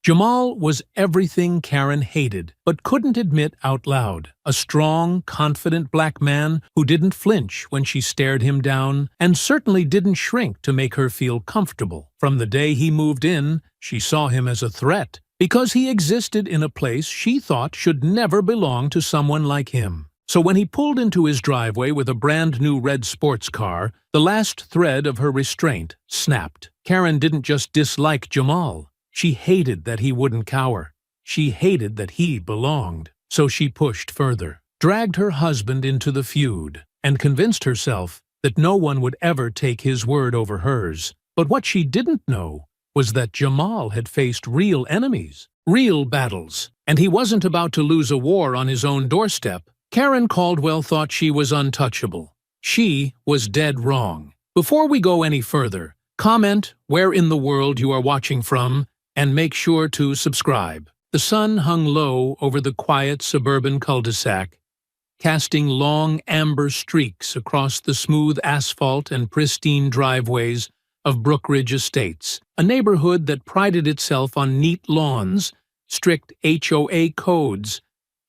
Jamal was everything Karen hated, but couldn't admit out loud. A strong, confident black man who didn't flinch when she stared him down, and certainly didn't shrink to make her feel comfortable. From the day he moved in, she saw him as a threat, because he existed in a place she thought should never belong to someone like him. So when he pulled into his driveway with a brand-new red sports car, the last thread of her restraint snapped. Karen didn't just dislike Jamal. She hated that he wouldn't cower. She hated that he belonged. So she pushed further, dragged her husband into the feud, and convinced herself that no one would ever take his word over hers. But what she didn't know was that Jamal had faced real enemies, real battles, and he wasn't about to lose a war on his own doorstep. Karen Caldwell thought she was untouchable. She was dead wrong. Before we go any further, comment where in the world you are watching from, and make sure to subscribe. The sun hung low over the quiet suburban cul-de-sac, casting long amber streaks across the smooth asphalt and pristine driveways of Brookridge Estates, a neighborhood that prided itself on neat lawns, strict HOA codes,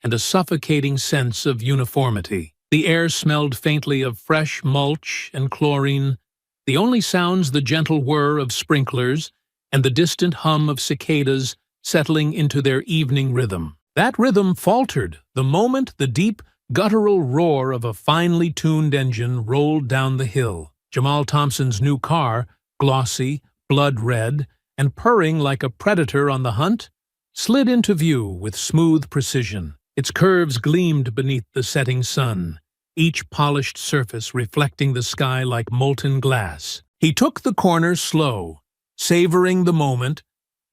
and a suffocating sense of uniformity. The air smelled faintly of fresh mulch and chlorine, the only sounds the gentle whir of sprinklers and the distant hum of cicadas settling into their evening rhythm. That rhythm faltered the moment the deep, guttural roar of a finely tuned engine rolled down the hill. Jamal Thompson's new car, glossy, blood red, and purring like a predator on the hunt, slid into view with smooth precision. Its curves gleamed beneath the setting sun, each polished surface reflecting the sky like molten glass. He took the corner slow, savoring the moment,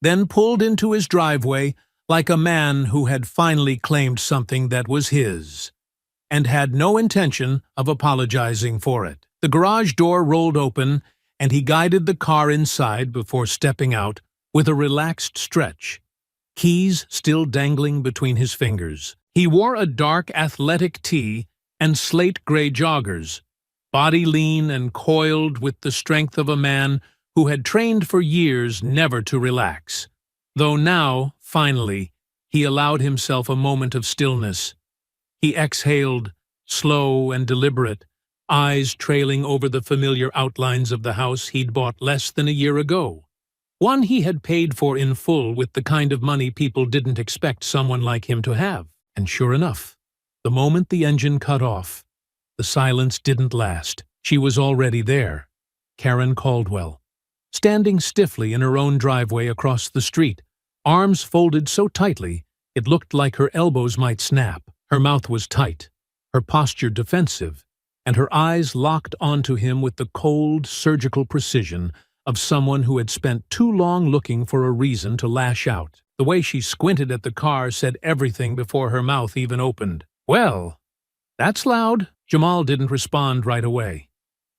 then pulled into his driveway like a man who had finally claimed something that was his, and had no intention of apologizing for it. The garage door rolled open, and he guided the car inside before stepping out with a relaxed stretch, keys still dangling between his fingers. He wore a dark athletic tee and slate-gray joggers, body lean and coiled with the strength of a man who had trained for years never to relax. Though now, finally, he allowed himself a moment of stillness. He exhaled, slow and deliberate, eyes trailing over the familiar outlines of the house he'd bought less than a year ago. One he had paid for in full with the kind of money people didn't expect someone like him to have. And sure enough, the moment the engine cut off, the silence didn't last. She was already there, Karen Caldwell, standing stiffly in her own driveway across the street, arms folded so tightly it looked like her elbows might snap. Her mouth was tight, her posture defensive, and her eyes locked onto him with the cold, surgical precision of someone who had spent too long looking for a reason to lash out. The way she squinted at the car said everything before her mouth even opened. "Well, that's loud." Jamal didn't respond right away.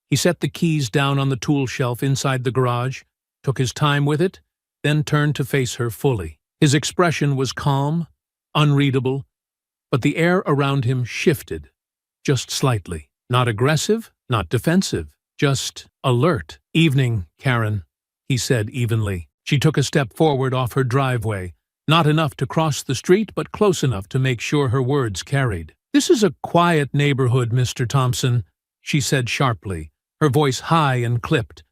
He set the keys down on the tool shelf inside the garage, took his time with it, then turned to face her fully. His expression was calm, unreadable, but the air around him shifted, just slightly. Not aggressive, not defensive, just alert. "Evening, Karen," he said evenly. She took a step forward off her driveway, not enough to cross the street, but close enough to make sure her words carried. "This is a quiet neighborhood, Mr. Thompson," she said sharply, her voice high and clipped,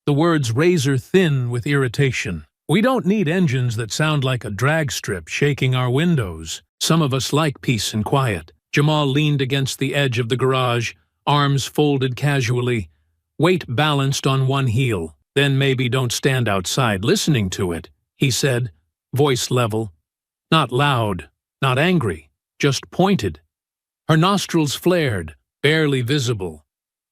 the words razor-thin with irritation. "We don't need engines that sound like a drag strip shaking our windows. Some of us like peace and quiet." Jamal leaned against the edge of the garage, arms folded casually, weight balanced on one heel. "Then maybe don't stand outside listening to it," he said, voice level. Not loud, not angry, just pointed. Her nostrils flared, barely visible,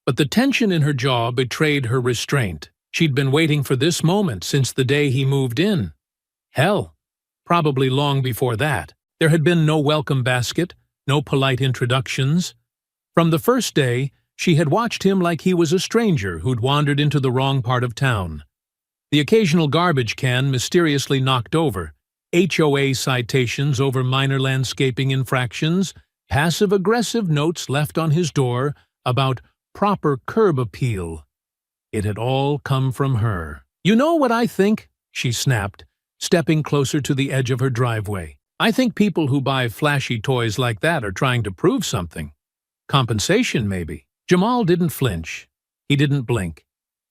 but the tension in her jaw betrayed her restraint. She'd been waiting for this moment since the day he moved in. Hell, probably long before that. There had been no welcome basket, no polite introductions. From the first day, she had watched him like he was a stranger who'd wandered into the wrong part of town. The occasional garbage can mysteriously knocked over, HOA citations over minor landscaping infractions, passive-aggressive notes left on his door about proper curb appeal. It had all come from her. "You know what I think?" she snapped, stepping closer to the edge of her driveway. I think people who buy flashy toys like that are trying to prove something. Compensation, maybe. Jamal didn't flinch. He didn't blink.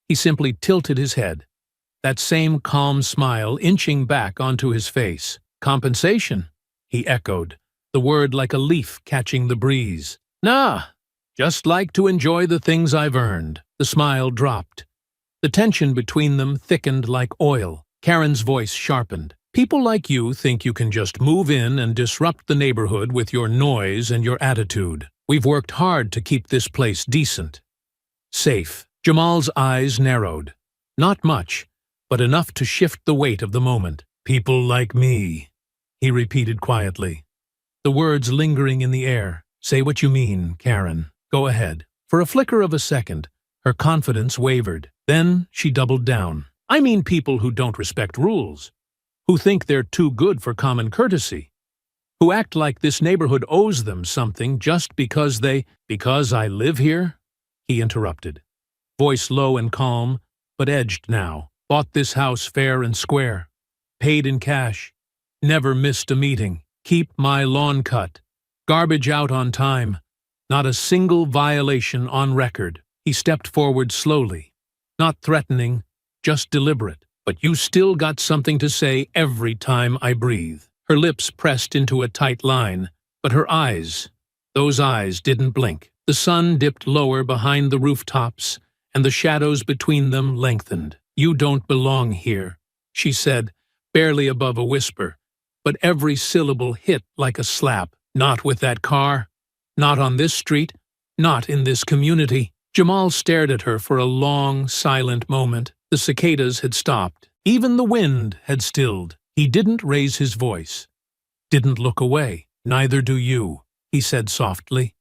He simply tilted his head, that same calm smile inching back onto his face. Compensation, he echoed, the word like a leaf catching the breeze. Nah, just like to enjoy the things I've earned. The smile dropped. The tension between them thickened like oil. Karen's voice sharpened. People like you think you can just move in and disrupt the neighborhood with your noise and your attitude. We've worked hard to keep this place decent. Safe. Jamal's eyes narrowed. Not much, but enough to shift the weight of the moment. People like me, he repeated quietly, the words lingering in the air. Say what you mean, Karen. Go ahead. For a flicker of a second, her confidence wavered. Then she doubled down. I mean people who don't respect rules, who think they're too good for common courtesy, who act like this neighborhood owes them something just because Because I live here? He interrupted. Voice low and calm, but edged now. Bought this house fair and square. Paid in cash. Never missed a meeting. Keep my lawn cut. Garbage out on time. Not a single violation on record. He stepped forward slowly. Not threatening, just deliberate. But you still got something to say every time I breathe. Her lips pressed into a tight line, but her eyes, those eyes didn't blink. The sun dipped lower behind the rooftops, and the shadows between them lengthened. You don't belong here, she said, barely above a whisper, but every syllable hit like a slap. Not with that car, not on this street, not in this community. Jamal stared at her for a long, silent moment. The cicadas had stopped. Even the wind had stilled. He didn't raise his voice. Didn't look away. Neither do you, he said softly.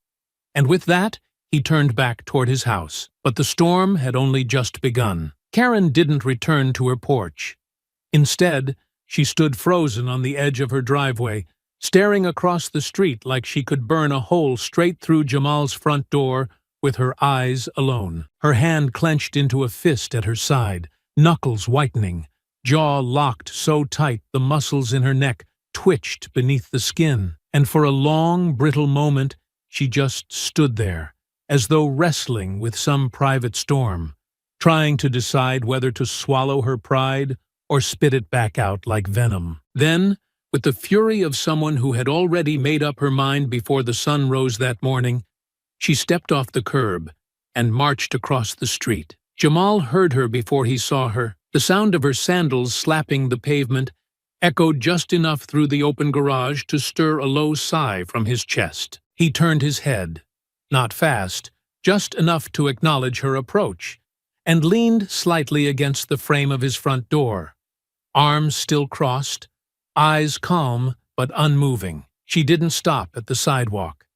And with that, he turned back toward his house. But the storm had only just begun. Karen didn't return to her porch. Instead, she stood frozen on the edge of her driveway, staring across the street like she could burn a hole straight through Jamal's front door with her eyes alone. Her hand clenched into a fist at her side, knuckles whitening, jaw locked so tight the muscles in her neck twitched beneath the skin. And for a long, brittle moment, she just stood there, as though wrestling with some private storm, trying to decide whether to swallow her pride or spit it back out like venom. Then, with the fury of someone who had already made up her mind before the sun rose that morning, she stepped off the curb and marched across the street. Jamal heard her before he saw her. The sound of her sandals slapping the pavement echoed just enough through the open garage to stir a low sigh from his chest. He turned his head, not fast, just enough to acknowledge her approach, and leaned slightly against the frame of his front door. Arms still crossed, eyes calm but unmoving. She didn't stop at the sidewalk.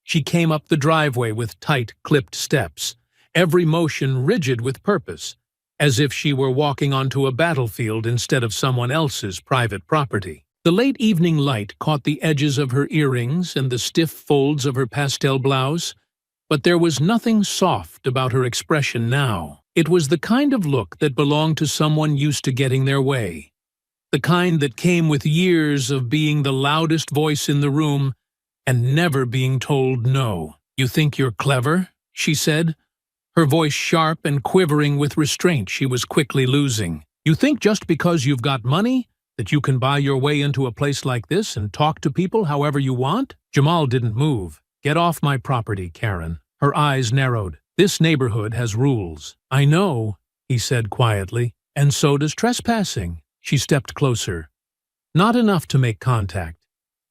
She came up the driveway with tight, clipped steps, every motion rigid with purpose, as if she were walking onto a battlefield instead of someone else's private property. The late evening light caught the edges of her earrings and the stiff folds of her pastel blouse, but there was nothing soft about her expression now. It was the kind of look that belonged to someone used to getting their way, the kind that came with years of being the loudest voice in the room and never being told no. You think you're clever? She said, her voice sharp and quivering with restraint she was quickly losing. You think just because you've got money that you can buy your way into a place like this and talk to people however you want? Jamal didn't move. Get off my property, Karen. Her eyes narrowed. This neighborhood has rules. I know, he said quietly, and so does trespassing. She stepped closer. Not enough to make contact,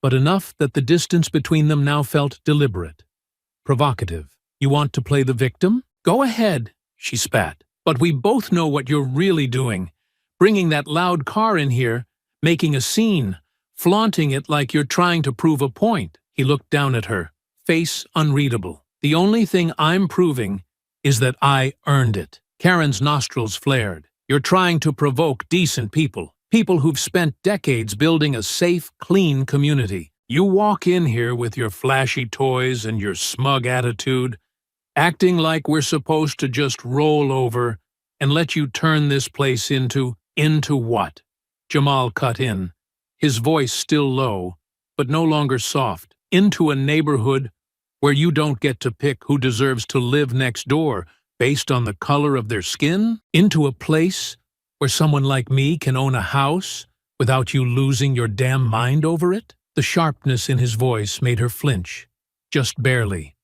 but enough that the distance between them now felt deliberate, provocative. You want to play the victim? Go ahead, she spat. But we both know what you're really doing. Bringing that loud car in here, making a scene, flaunting it like you're trying to prove a point. He looked down at her, face unreadable. The only thing I'm proving is that I earned it. Karen's nostrils flared. You're trying to provoke decent people. People who've spent decades building a safe, clean community. You walk in here with your flashy toys and your smug attitude, acting like we're supposed to just roll over and let you turn this place into what? Jamal cut in, his voice still low, but no longer soft. Into a neighborhood where you don't get to pick who deserves to live next door based on the color of their skin? Into a place where someone like me can own a house without you losing your damn mind over it? The sharpness in his voice made her flinch, just barely,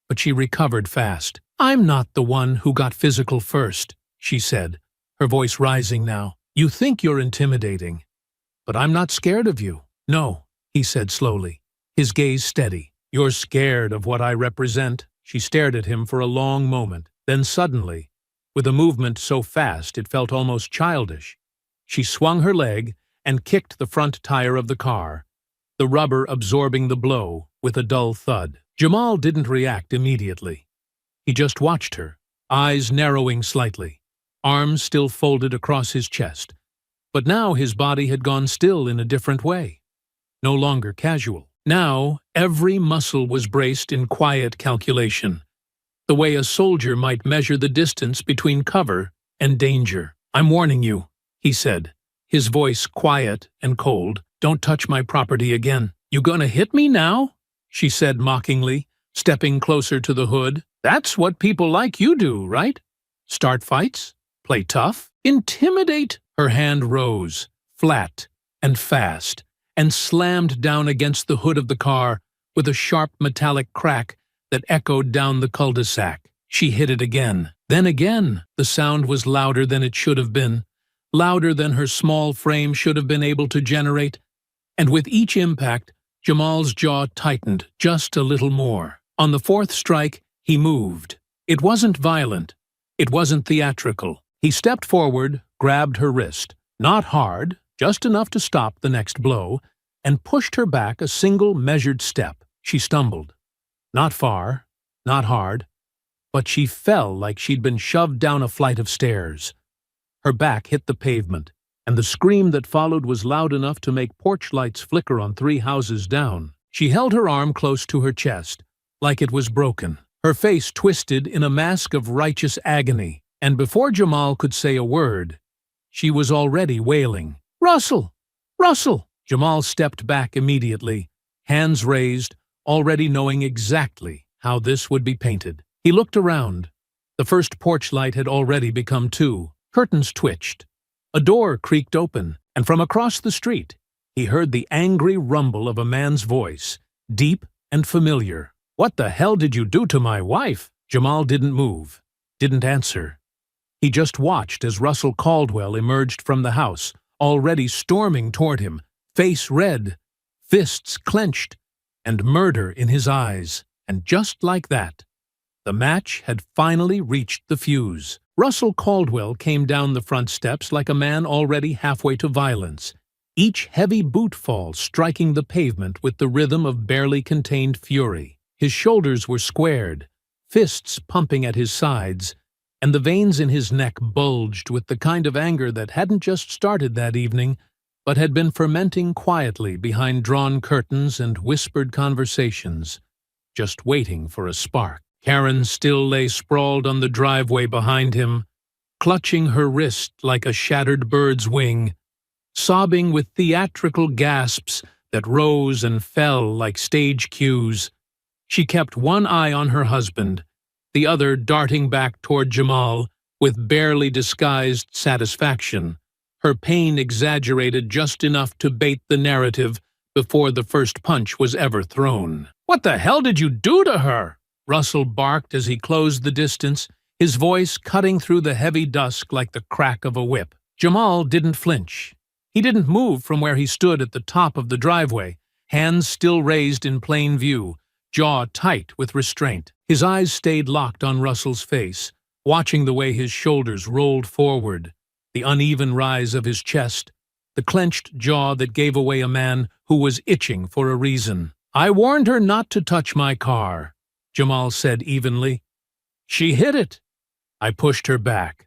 but she recovered fast. I'm not the one who got physical first, she said, her voice rising now. You think you're intimidating, but I'm not scared of you. No, he said slowly, his gaze steady. You're scared of what I represent. She stared at him for a long moment. Then suddenly, with a movement so fast it felt almost childish, she swung her leg and kicked the front tire of the car, the rubber absorbing the blow with a dull thud. Jamal didn't react immediately. He just watched her, eyes narrowing slightly, arms still folded across his chest. But now his body had gone still in a different way, no longer casual. Now every muscle was braced in quiet calculation, the way a soldier might measure the distance between cover and danger. I'm warning you, he said, his voice quiet and cold. Don't touch my property again. You gonna hit me now? She said mockingly, stepping closer to the hood. That's what people like you do, right? Start fights? Play tough? Intimidate? Her hand rose, flat and fast, and slammed down against the hood of the car with a sharp metallic crack that echoed down the cul-de-sac. She hit it again. Then again, the sound was louder than it should have been, louder than her small frame should have been able to generate, and with each impact, Jamal's jaw tightened just a little more. On the fourth strike, he moved. It wasn't violent. It wasn't theatrical. He stepped forward, grabbed her wrist, not hard, just enough to stop the next blow, and pushed her back a single measured step. She stumbled. Not far, not hard, but she fell like she'd been shoved down a flight of stairs. Her back hit the pavement, and the scream that followed was loud enough to make porch lights flicker on 3 houses down. She held her arm close to her chest, like it was broken, her face twisted in a mask of righteous agony, and before Jamal could say a word, she was already wailing. Russell! Russell! Jamal stepped back immediately, hands raised, already knowing exactly how this would be painted. He looked around. The first porch light had already become 2. Curtains twitched. A door creaked open, and from across the street, he heard the angry rumble of a man's voice, deep and familiar. What the hell did you do to my wife? Jamal didn't move, didn't answer. He just watched as Russell Caldwell emerged from the house, already storming toward him, face red, fists clenched, and murder in his eyes. And just like that, the match had finally reached the fuse. Russell Caldwell came down the front steps like a man already halfway to violence, each heavy boot fall striking the pavement with the rhythm of barely contained fury. His shoulders were squared, fists pumping at his sides, and the veins in his neck bulged with the kind of anger that hadn't just started that evening, but had been fermenting quietly behind drawn curtains and whispered conversations, just waiting for a spark. Karen still lay sprawled on the driveway behind him, clutching her wrist like a shattered bird's wing, sobbing with theatrical gasps that rose and fell like stage cues. She kept one eye on her husband, the other darting back toward Jamal with barely disguised satisfaction, her pain exaggerated just enough to bait the narrative before the first punch was ever thrown. What the hell did you do to her? Russell barked as he closed the distance, his voice cutting through the heavy dusk like the crack of a whip. Jamal didn't flinch. He didn't move from where he stood at the top of the driveway, hands still raised in plain view, jaw tight with restraint. His eyes stayed locked on Russell's face, watching the way his shoulders rolled forward, the uneven rise of his chest, the clenched jaw that gave away a man who was itching for a reason. I warned her not to touch my car, Jamal said evenly. She hit it. I pushed her back.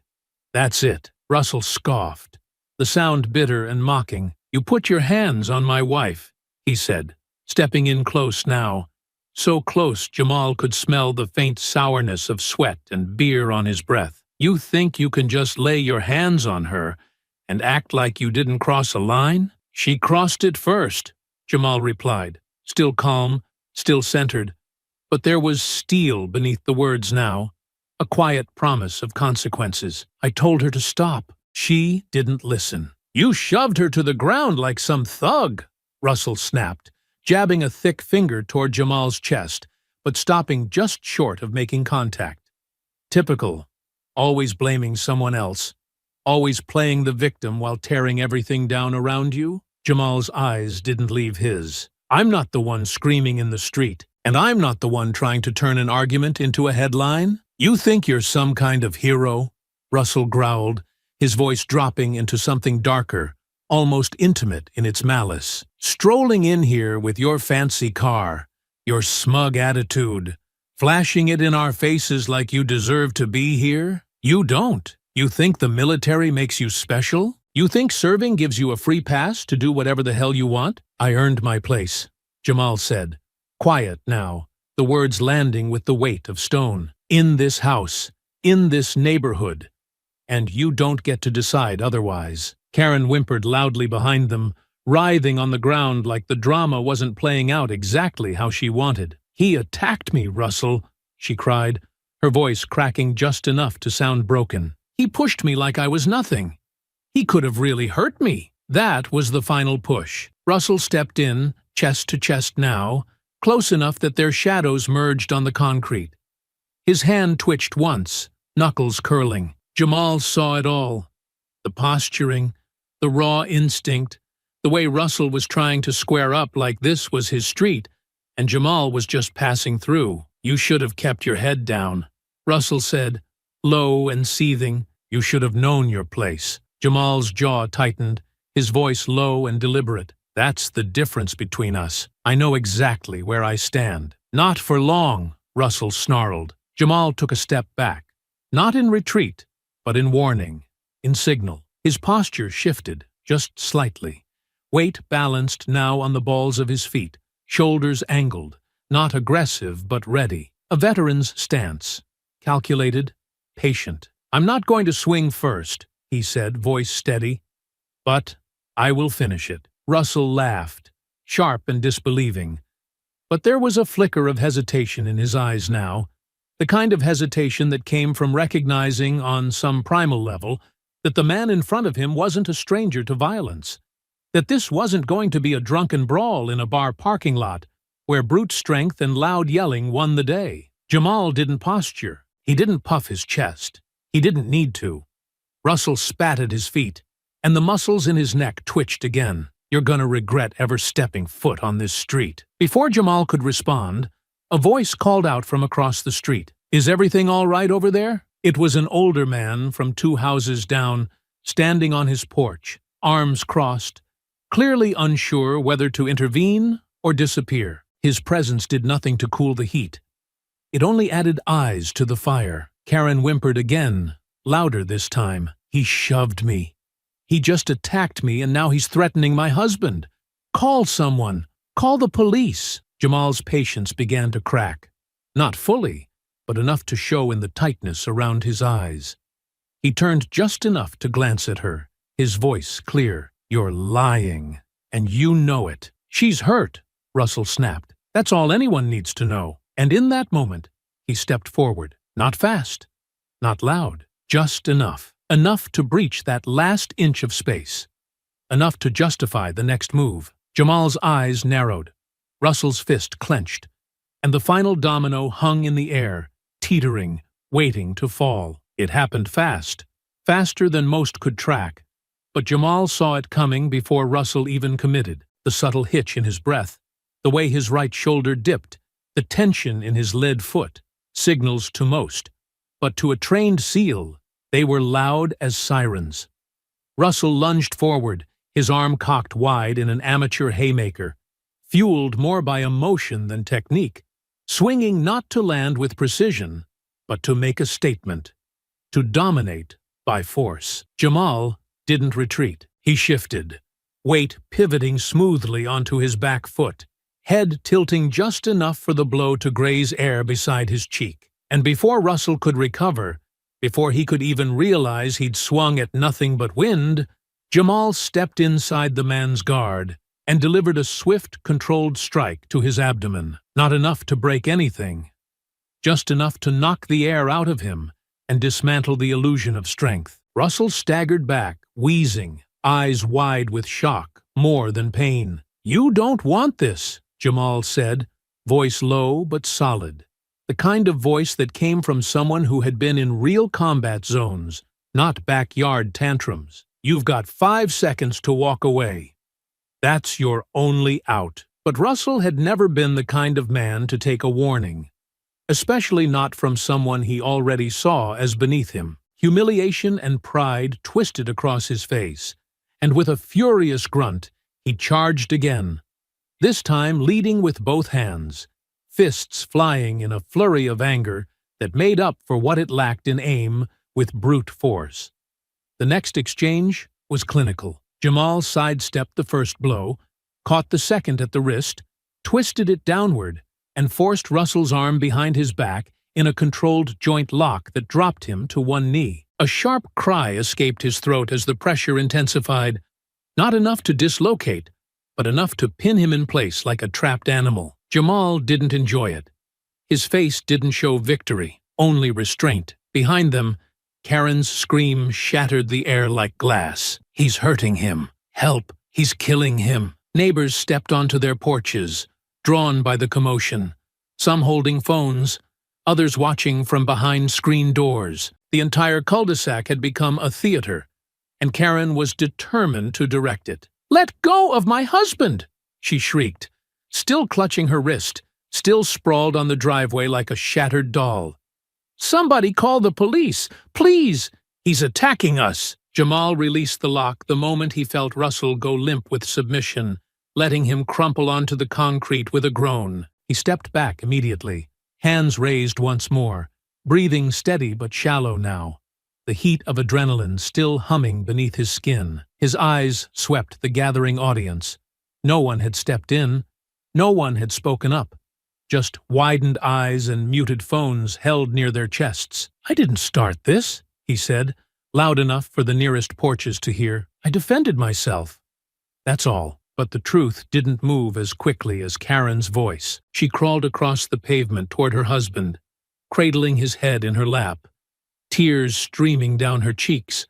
That's it. Russell scoffed, the sound bitter and mocking. You put your hands on my wife, he said, stepping in close now. So close Jamal could smell the faint sourness of sweat and beer on his breath. You think you can just lay your hands on her And act like you didn't cross a line? She crossed it first, Jamal replied, still calm, still centered. But there was steel beneath the words now, a quiet promise of consequences. I told her to stop. She didn't listen. You shoved her to the ground like some thug, Russell snapped, jabbing a thick finger toward Jamal's chest, but stopping just short of making contact. Typical. Always blaming someone else. Always playing the victim while tearing everything down around you? Jamal's eyes didn't leave his. I'm not the one screaming in the street, and I'm not the one trying to turn an argument into a headline. You think you're some kind of hero? Russell growled, his voice dropping into something darker, almost intimate in its malice. Strolling in here with your fancy car, your smug attitude, flashing it in our faces like you deserve to be here? You don't. You think the military makes you special? You think serving gives you a free pass to do whatever the hell you want? I earned my place, Jamal said, quiet now, the words landing with the weight of stone. In this house, in this neighborhood. And you don't get to decide otherwise. Karen whimpered loudly behind them, writhing on the ground like the drama wasn't playing out exactly how she wanted. He attacked me, Russell, she cried, her voice cracking just enough to sound broken. He pushed me like I was nothing. He could have really hurt me. That was the final push. Russell stepped in, chest to chest now, close enough that their shadows merged on the concrete. His hand twitched once, knuckles curling. Jamal saw it all. The posturing, the raw instinct, the way Russell was trying to square up like this was his street, and Jamal was just passing through. You should have kept your head down, Russell said, low and seething. You should have known your place. Jamal's jaw tightened, his voice low and deliberate. That's the difference between us. I know exactly where I stand. Not for long, Russell snarled. Jamal took a step back, not in retreat, but in warning, in signal. His posture shifted, just slightly. Weight balanced now on the balls of his feet, shoulders angled, not aggressive but ready. A veteran's stance, calculated, patient. I'm not going to swing first, he said, voice steady, but I will finish it. Russell laughed, sharp and disbelieving. But there was a flicker of hesitation in his eyes now, the kind of hesitation that came from recognizing on some primal level that the man in front of him wasn't a stranger to violence, that this wasn't going to be a drunken brawl in a bar parking lot where brute strength and loud yelling won the day. Jamal didn't posture. He didn't puff his chest. He didn't need to. Russell spat at his feet, and the muscles in his neck twitched again. You're gonna regret ever stepping foot on this street. Before Jamal could respond, a voice called out from across the street. Is everything all right over there? It was an older man from 2 houses down, standing on his porch, arms crossed, clearly unsure whether to intervene or disappear. His presence did nothing to cool the heat. It only added eyes to the fire. Karen whimpered again, louder this time. He shoved me. He just attacked me and now he's threatening my husband. Call someone. Call the police. Jamal's patience began to crack. Not fully, but enough to show in the tightness around his eyes. He turned just enough to glance at her, his voice clear. You're lying, and you know it. She's hurt, Russell snapped. That's all anyone needs to know. And in that moment, he stepped forward. Not fast, not loud, just enough. Enough to breach that last inch of space. Enough to justify the next move. Jamal's eyes narrowed. Russell's fist clenched, and the final domino hung in the air, teetering, waiting to fall. It happened fast, faster than most could track, but Jamal saw it coming before Russell even committed. The subtle hitch in his breath, the way his right shoulder dipped, the tension in his lead foot, signals to most, but to a trained SEAL, they were loud as sirens. Russell lunged forward, his arm cocked wide in an amateur haymaker, fueled more by emotion than technique, swinging not to land with precision, but to make a statement, to dominate by force. Jamal didn't retreat. He shifted, weight pivoting smoothly onto his back foot, head tilting just enough for the blow to graze air beside his cheek. And before Russell could recover, before he could even realize he'd swung at nothing but wind, Jamal stepped inside the man's guard and delivered a swift, controlled strike to his abdomen. Not enough to break anything, just enough to knock the air out of him and dismantle the illusion of strength. Russell staggered back, wheezing, eyes wide with shock, more than pain. "You don't want this," Jamal said, voice low but solid. The kind of voice that came from someone who had been in real combat zones, not backyard tantrums. "You've got 5 seconds to walk away. That's your only out." But Russell had never been the kind of man to take a warning, especially not from someone he already saw as beneath him. Humiliation and pride twisted across his face, and with a furious grunt, he charged again, this time leading with both hands, fists flying in a flurry of anger that made up for what it lacked in aim with brute force. The next exchange was clinical. Jamal sidestepped the first blow, caught the second at the wrist, twisted it downward, and forced Russell's arm behind his back in a controlled joint lock that dropped him to one knee. A sharp cry escaped his throat as the pressure intensified, not enough to dislocate, but enough to pin him in place like a trapped animal. Jamal didn't enjoy it. His face didn't show victory, only restraint. Behind them, Karen's scream shattered the air like glass. "He's hurting him. Help! He's killing him." Neighbors stepped onto their porches, drawn by the commotion, some holding phones, others watching from behind screen doors. The entire cul-de-sac had become a theater, and Karen was determined to direct it. "Let go of my husband!" she shrieked, still clutching her wrist, still sprawled on the driveway like a shattered doll. "Somebody call the police, please! He's attacking us!" Jamal released the lock the moment he felt Russell go limp with submission, letting him crumple onto the concrete with a groan. He stepped back immediately, hands raised once more, breathing steady but shallow now, the heat of adrenaline still humming beneath his skin. His eyes swept the gathering audience. No one had stepped in. No one had spoken up. Just widened eyes and muted phones held near their chests. "I didn't start this," he said, loud enough for the nearest porches to hear. "I defended myself. That's all." But the truth didn't move as quickly as Karen's voice. She crawled across the pavement toward her husband, cradling his head in her lap, tears streaming down her cheeks,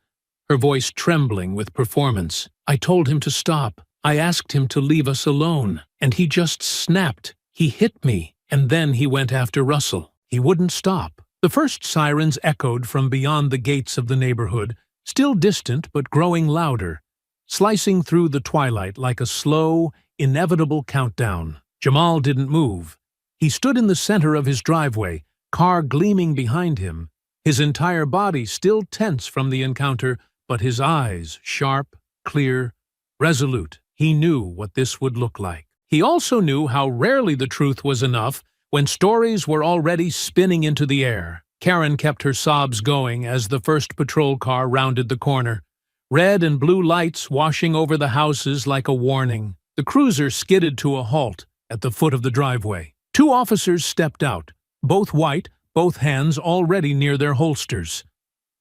her voice trembling with performance. "I told him to stop. I asked him to leave us alone, and he just snapped. He hit me, and then he went after Russell. He wouldn't stop." The first sirens echoed from beyond the gates of the neighborhood, still distant but growing louder, slicing through the twilight like a slow, inevitable countdown. Jamal didn't move. He stood in the center of his driveway, car gleaming behind him, his entire body still tense from the encounter, but his eyes sharp, clear, resolute. He knew what this would look like. He also knew how rarely the truth was enough when stories were already spinning into the air. Karen kept her sobs going as the first patrol car rounded the corner, red and blue lights washing over the houses like a warning. The cruiser skidded to a halt at the foot of the driveway. 2 officers stepped out, both white, both hands already near their holsters.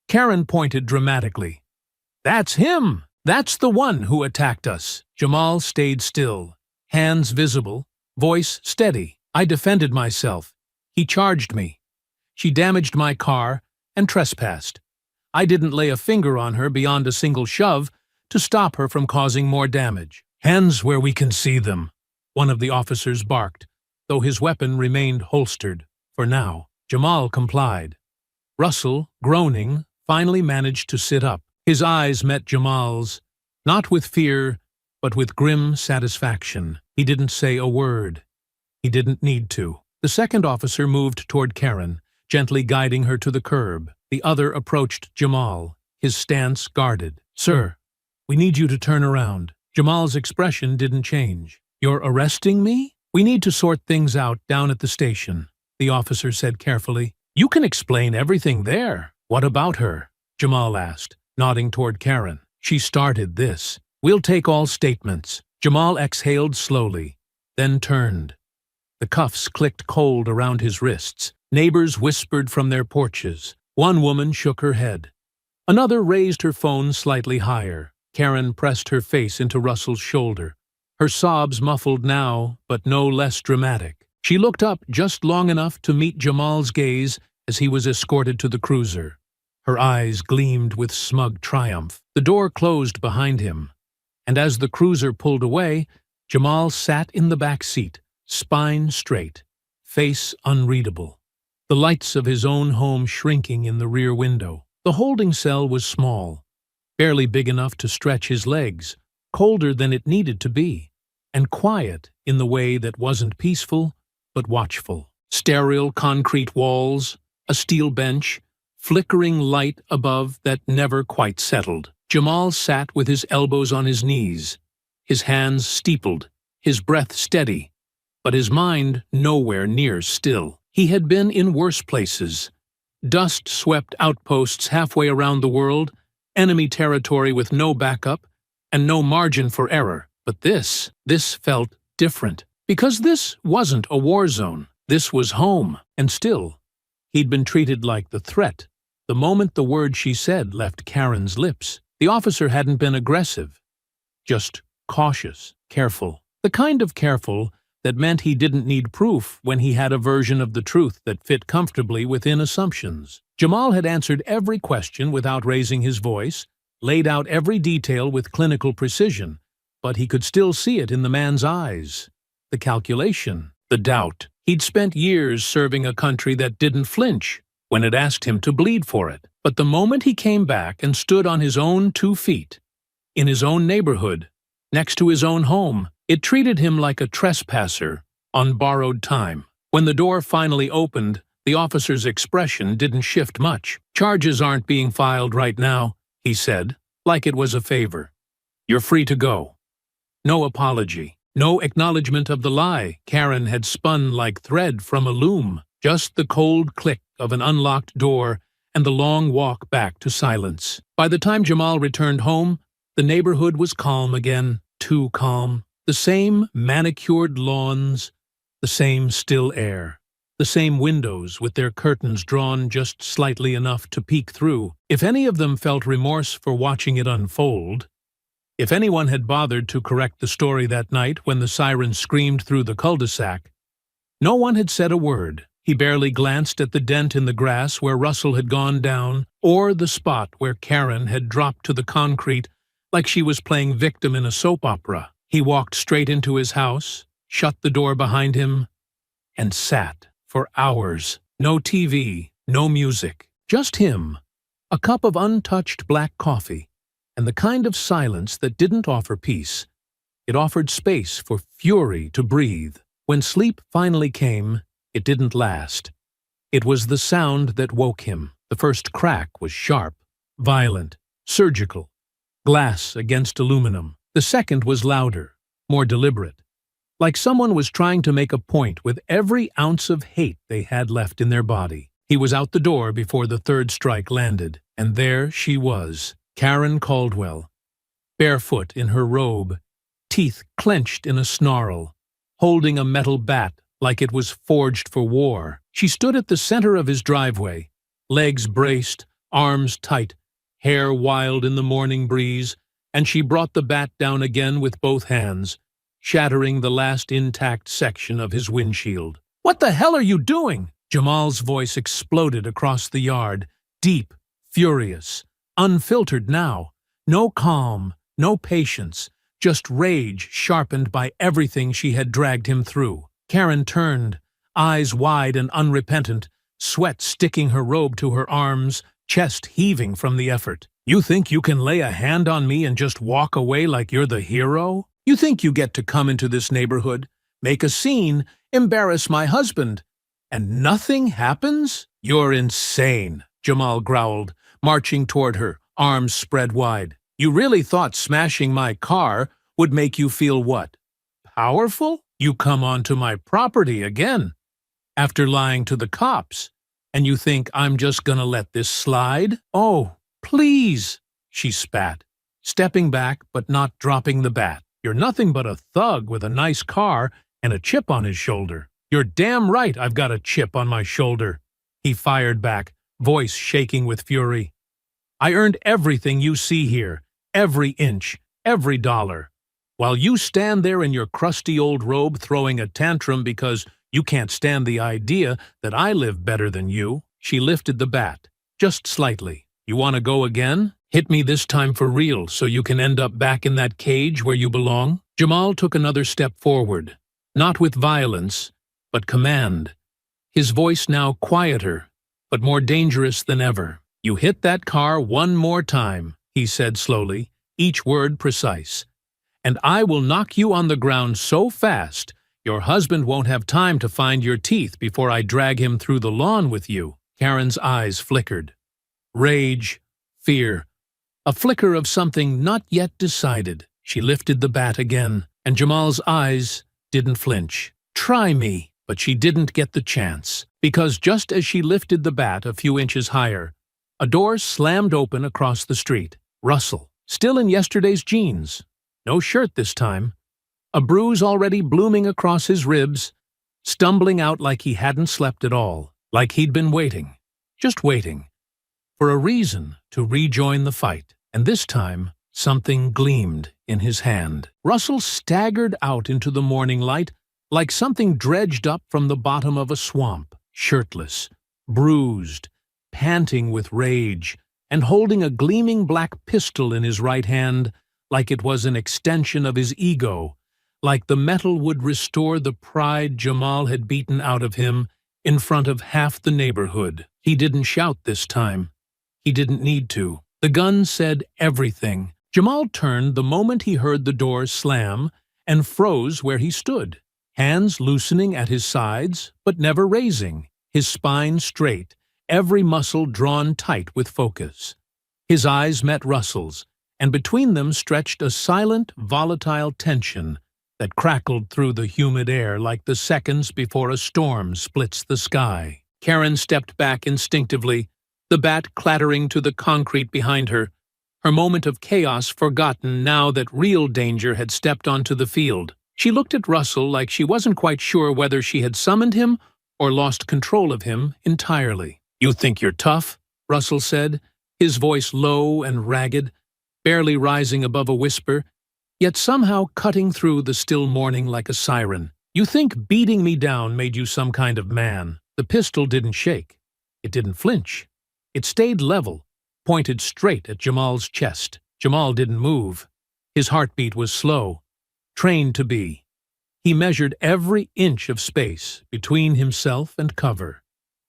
Karen pointed dramatically. "That's him! That's the one who attacked us." Jamal stayed still, hands visible, voice steady. "I defended myself. He charged me. She damaged my car and trespassed. I didn't lay a finger on her beyond a single shove to stop her from causing more damage." "Hands where we can see them," one of the officers barked, though his weapon remained holstered, for now. Jamal complied. Russell, groaning, finally managed to sit up. His eyes met Jamal's, not with fear, but with grim satisfaction. He didn't say a word. He didn't need to. The second officer moved toward Karen, gently guiding her to the curb. The other approached Jamal, his stance guarded. "Sir, we need you to turn around." Jamal's expression didn't change. "You're arresting me? We need to sort things out down at the station," the officer said carefully. "You can explain everything there." "What about her?" Jamal asked, nodding toward Karen. "She started this. We'll take all statements." Jamal exhaled slowly, then turned. The cuffs clicked cold around his wrists. Neighbors whispered from their porches. One woman shook her head. Another raised her phone slightly higher. Karen pressed her face into Russell's shoulder, her sobs muffled now, but no less dramatic. She looked up just long enough to meet Jamal's gaze as he was escorted to the cruiser. Her eyes gleamed with smug triumph. The door closed behind him, and as the cruiser pulled away, Jamal sat in the back seat, spine straight, face unreadable, the lights of his own home shrinking in the rear window. The holding cell was small, barely big enough to stretch his legs, colder than it needed to be, and quiet in the way that wasn't peaceful but watchful. Sterile concrete walls, a steel bench, flickering light above that never quite settled. Jamal sat with his elbows on his knees, his hands steepled, his breath steady, but his mind nowhere near still. He had been in worse places. Dust-swept outposts halfway around the world, enemy territory with no backup, and no margin for error. But this felt different. Because this wasn't a war zone. This was home. And still, he'd been treated like the threat the moment the word she said left Karen's lips. The officer hadn't been aggressive, just cautious, careful. The kind of careful that meant he didn't need proof when he had a version of the truth that fit comfortably within assumptions. Jamal had answered every question without raising his voice, laid out every detail with clinical precision, but he could still see it in the man's eyes. The calculation, the doubt. He'd spent years serving a country that didn't flinch when it asked him to bleed for it. But the moment he came back and stood on his own 2 feet, in his own neighborhood, next to his own home, it treated him like a trespasser on borrowed time. When the door finally opened, the officer's expression didn't shift much. "Charges aren't being filed right now," he said, like it was a favor. "You're free to go." No apology, no acknowledgement of the lie Karen had spun like thread from a loom, just the cold click of an unlocked door and the long walk back to silence. By the time Jamal returned home, the neighborhood was calm again, too calm. The same manicured lawns, the same still air, the same windows with their curtains drawn just slightly enough to peek through. If any of them felt remorse for watching it unfold, if anyone had bothered to correct the story that night when the siren screamed through the cul-de-sac, no one had said a word. He barely glanced at the dent in the grass where Russell had gone down, or the spot where Karen had dropped to the concrete like she was playing victim in a soap opera. He walked straight into his house, shut the door behind him, and sat for hours. No TV, no music, just him, a cup of untouched black coffee, and the kind of silence that didn't offer peace. It offered space for fury to breathe. When sleep finally came, it didn't last. It was the sound that woke him. The first crack was sharp, violent, surgical, glass against aluminum. The second was louder, more deliberate, like someone was trying to make a point with every ounce of hate they had left in their body. He was out the door before the third strike landed, and there she was, Karen Caldwell, barefoot in her robe, teeth clenched in a snarl, holding a metal bat like it was forged for war. She stood at the center of his driveway, legs braced, arms tight, hair wild in the morning breeze, and she brought the bat down again with both hands, shattering the last intact section of his windshield. "What the hell are you doing?" Jamal's voice exploded across the yard, deep, furious, unfiltered now. No calm, no patience, just rage sharpened by everything she had dragged him through. Karen turned, eyes wide and unrepentant, sweat sticking her robe to her arms, chest heaving from the effort. "You think you can lay a hand on me and just walk away like you're the hero? You think you get to come into this neighborhood, make a scene, embarrass my husband, and nothing happens? You're insane," Jamal growled, marching toward her, arms spread wide. "You really thought smashing my car would make you feel what? Powerful? You come onto my property again, after lying to the cops, and you think I'm just gonna let this slide? Oh, please," she spat, stepping back but not dropping the bat. "You're nothing but a thug with a nice car and a chip on his shoulder." "You're damn right I've got a chip on my shoulder," he fired back, voice shaking with fury. "I earned everything you see here, every inch, every dollar. While you stand there in your crusty old robe throwing a tantrum because you can't stand the idea that I live better than you." She lifted the bat, just slightly. "You want to go again? Hit me this time for real so you can end up back in that cage where you belong." Jamal took another step forward, not with violence, but command. His voice now quieter, but more dangerous than ever. "You hit that car one more time," he said slowly, each word precise, "and I will knock you on the ground so fast your husband won't have time to find your teeth before I drag him through the lawn with you." Karen's eyes flickered. Rage, fear, a flicker of something not yet decided. She lifted the bat again, and Jamal's eyes didn't flinch. "Try me." But she didn't get the chance, because just as she lifted the bat a few inches higher, a door slammed open across the street. Russell, still in yesterday's jeans, no shirt this time, a bruise already blooming across his ribs, stumbling out like he hadn't slept at all, like he'd been waiting, just waiting, for a reason to rejoin the fight. And this time, something gleamed in his hand. Russell staggered out into the morning light like something dredged up from the bottom of a swamp, shirtless, bruised, panting with rage, and holding a gleaming black pistol in his right hand like it was an extension of his ego, like the metal would restore the pride Jamal had beaten out of him in front of half the neighborhood. He didn't shout this time. He didn't need to. The gun said everything. Jamal turned the moment he heard the door slam and froze where he stood, hands loosening at his sides, but never raising, his spine straight, every muscle drawn tight with focus. His eyes met Russell's, and between them stretched a silent, volatile tension that crackled through the humid air like the seconds before a storm splits the sky. Karen stepped back instinctively, the bat clattering to the concrete behind her, her moment of chaos forgotten now that real danger had stepped onto the field. She looked at Russell like she wasn't quite sure whether she had summoned him or lost control of him entirely. "You think you're tough?" Russell said, his voice low and ragged, barely rising above a whisper, yet somehow cutting through the still morning like a siren. "You think beating me down made you some kind of man." The pistol didn't shake. It didn't flinch. It stayed level, pointed straight at Jamal's chest. Jamal didn't move. His heartbeat was slow, trained to be. He measured every inch of space between himself and cover,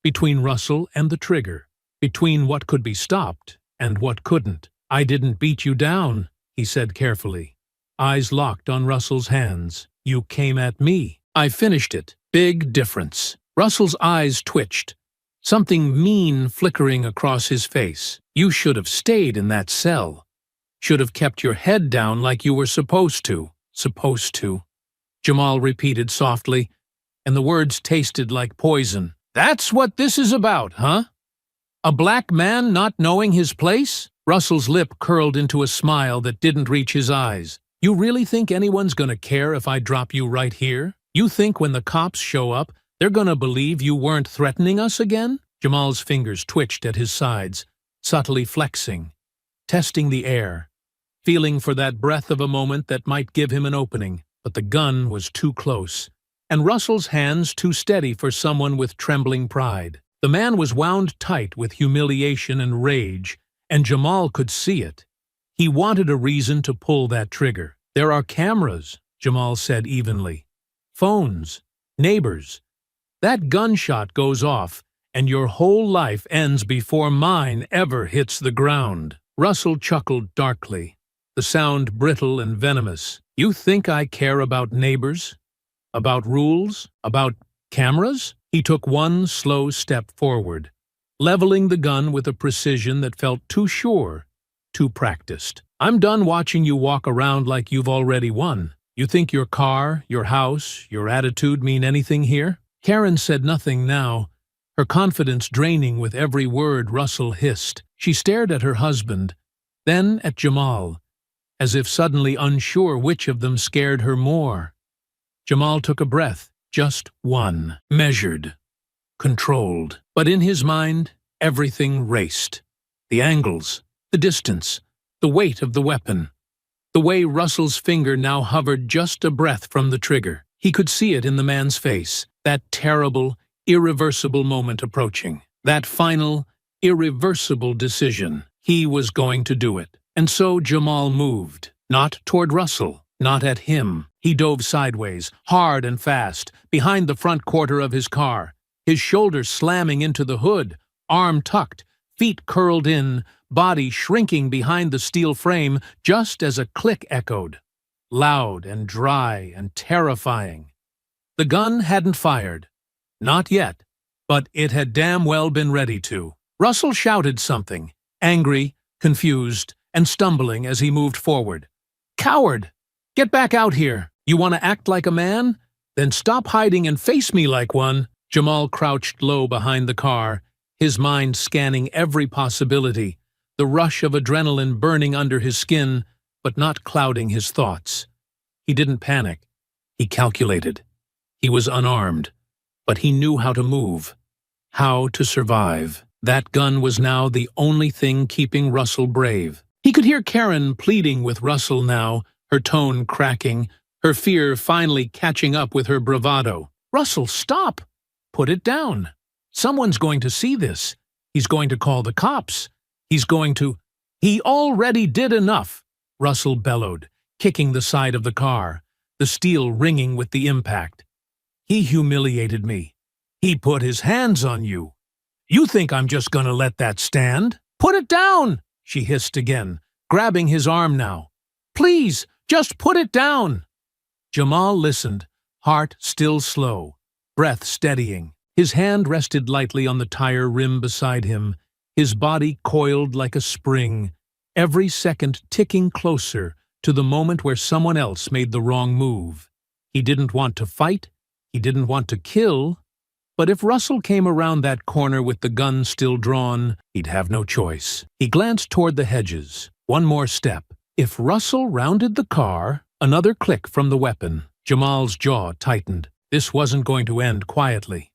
between Russell and the trigger, between what could be stopped and what couldn't. "I didn't beat you down," he said carefully, eyes locked on Russell's hands. "You came at me. I finished it." Big difference. Russell's eyes twitched, something mean flickering across his face. "You should have stayed in that cell. Should have kept your head down like you were supposed to." "Supposed to," Jamal repeated softly, and the words tasted like poison. "That's what this is about, huh? A black man not knowing his place?" Russell's lip curled into a smile that didn't reach his eyes. "You really think anyone's gonna care if I drop you right here? You think when the cops show up, they're gonna believe you weren't threatening us again?" Jamal's fingers twitched at his sides, subtly flexing, testing the air, feeling for that breath of a moment that might give him an opening. But the gun was too close, and Russell's hands too steady for someone with trembling pride. The man was wound tight with humiliation and rage, and Jamal could see it. He wanted a reason to pull that trigger. "There are cameras," Jamal said evenly. "Phones, neighbors. That gunshot goes off, and your whole life ends before mine ever hits the ground." Russell chuckled darkly, the sound brittle and venomous. "You think I care about neighbors? About rules? About cameras?" He took one slow step forward, leveling the gun with a precision that felt too sure, too practiced. "I'm done watching you walk around like you've already won. You think your car, your house, your attitude mean anything here?" Karen said nothing now, her confidence draining with every word Russell hissed. She stared at her husband, then at Jamal, as if suddenly unsure which of them scared her more. Jamal took a breath, just one, measured, controlled. But in his mind, everything raced. The angles, the distance, The weight of the weapon. The way Russell's finger now hovered just a breath from the trigger. He could see it in the man's face, that terrible, irreversible moment approaching. That final, irreversible decision. He was going to do it. And so Jamal moved. Not toward Russell, not at him. He dove sideways, hard and fast, behind the front quarter of his car, his shoulders slamming into the hood, arm tucked, feet curled in, body shrinking behind the steel frame just as a click echoed. Loud and dry and terrifying. The gun hadn't fired. Not yet, but it had damn well been ready to. Russell shouted something, angry, confused, and stumbling as he moved forward. "Coward! Get back out here! You want to act like a man? Then stop hiding and face me like one." Jamal crouched low behind the car, his mind scanning every possibility, the rush of adrenaline burning under his skin, but not clouding his thoughts. He didn't panic. He calculated. He was unarmed, but he knew how to move, how to survive. That gun was now the only thing keeping Russell brave. He could hear Karen pleading with Russell now, her tone cracking, her fear finally catching up with her bravado. "Russell, stop! Put it down. Someone's going to see this. He's going to call the cops. He's going to—" "He already did enough," Russell bellowed, kicking the side of the car, the steel ringing with the impact. "He humiliated me. He put his hands on you. You think I'm just gonna let that stand? Put it down!" she hissed again, grabbing his arm now. "Please, just put it down!" Jamal listened, heart still slow, breath steadying. His hand rested lightly on the tire rim beside him, his body coiled like a spring, every second ticking closer to the moment where someone else made the wrong move. He didn't want to fight, he didn't want to kill, but if Russell came around that corner with the gun still drawn, he'd have no choice. He glanced toward the hedges. One more step. If Russell rounded the car, another click from the weapon. Jamal's jaw tightened. This wasn't going to end quietly.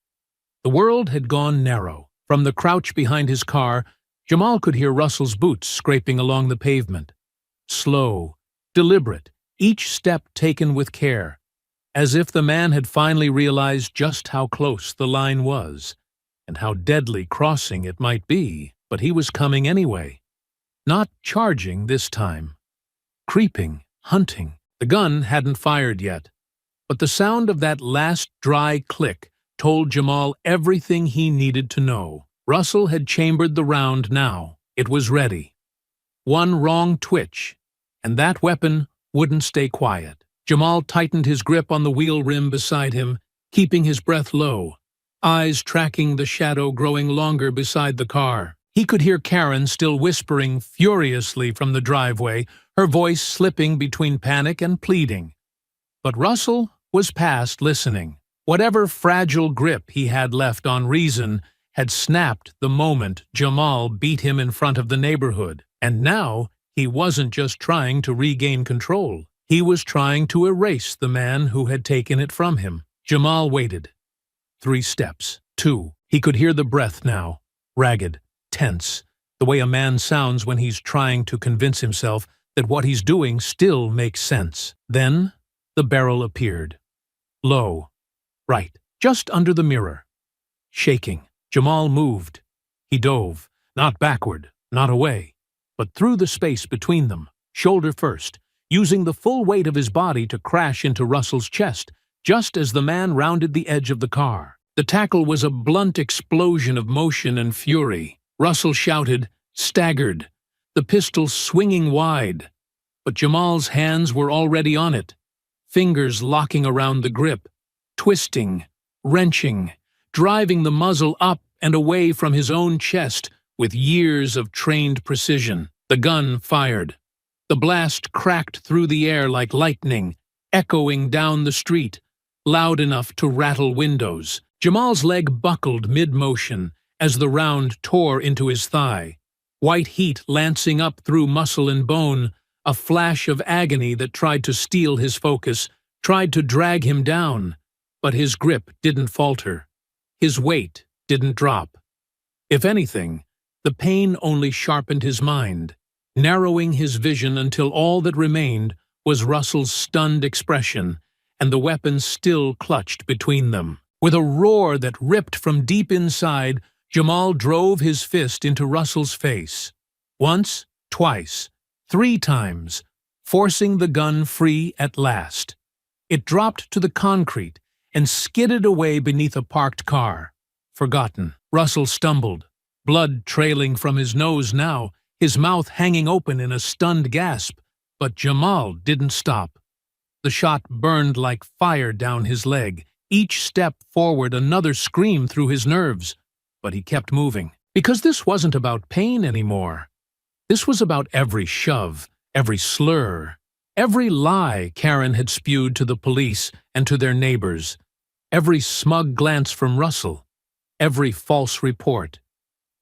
The world had gone narrow. From the crouch behind his car, Jamal could hear Russell's boots scraping along the pavement. Slow, deliberate, each step taken with care, as if the man had finally realized just how close the line was, and how deadly crossing it might be, but he was coming anyway. Not charging this time. Creeping, hunting. The gun hadn't fired yet, but the sound of that last dry click told Jamal everything he needed to know. Russell had chambered the round now. It was ready. One wrong twitch, and that weapon wouldn't stay quiet. Jamal tightened his grip on the wheel rim beside him, keeping his breath low, eyes tracking the shadow growing longer beside the car. He could hear Karen still whispering furiously from the driveway, her voice slipping between panic and pleading. But Russell was past listening. Whatever fragile grip he had left on reason had snapped the moment Jamal beat him in front of the neighborhood. And now he wasn't just trying to regain control. He was trying to erase the man who had taken it from him. Jamal waited. 3 steps. 2. He could hear the breath now, ragged, tense, the way a man sounds when he's trying to convince himself that what he's doing still makes sense. Then the barrel appeared. Low. Right, just under the mirror. Shaking, Jamal moved. He dove, not backward, not away, but through the space between them, shoulder first, using the full weight of his body to crash into Russell's chest, just as the man rounded the edge of the car. The tackle was a blunt explosion of motion and fury. Russell shouted, staggered, the pistol swinging wide. But Jamal's hands were already on it, fingers locking around the grip, twisting, wrenching, driving the muzzle up and away from his own chest with years of trained precision. The gun fired. The blast cracked through the air like lightning, echoing down the street, loud enough to rattle windows. Jamal's leg buckled mid-motion as the round tore into his thigh, white heat lancing up through muscle and bone, a flash of agony that tried to steal his focus, tried to drag him down. But his grip didn't falter. His weight didn't drop. If anything, the pain only sharpened his mind. narrowing his vision until all that remained was Russell's stunned expression and the weapon still clutched between them. With a roar that ripped from deep inside, Jamal drove his fist into Russell's face. Once, twice, 3 times, forcing the gun free at last. It dropped to the concrete and skidded away beneath a parked car. Forgotten. Russell stumbled, blood trailing from his nose now, his mouth hanging open in a stunned gasp. But Jamal didn't stop. The shot burned like fire down his leg, each step forward another scream through his nerves. But he kept moving. Because this wasn't about pain anymore. This was about every shove, every slur, every lie Karen had spewed to the police and to their neighbors, every smug glance from Russell, every false report,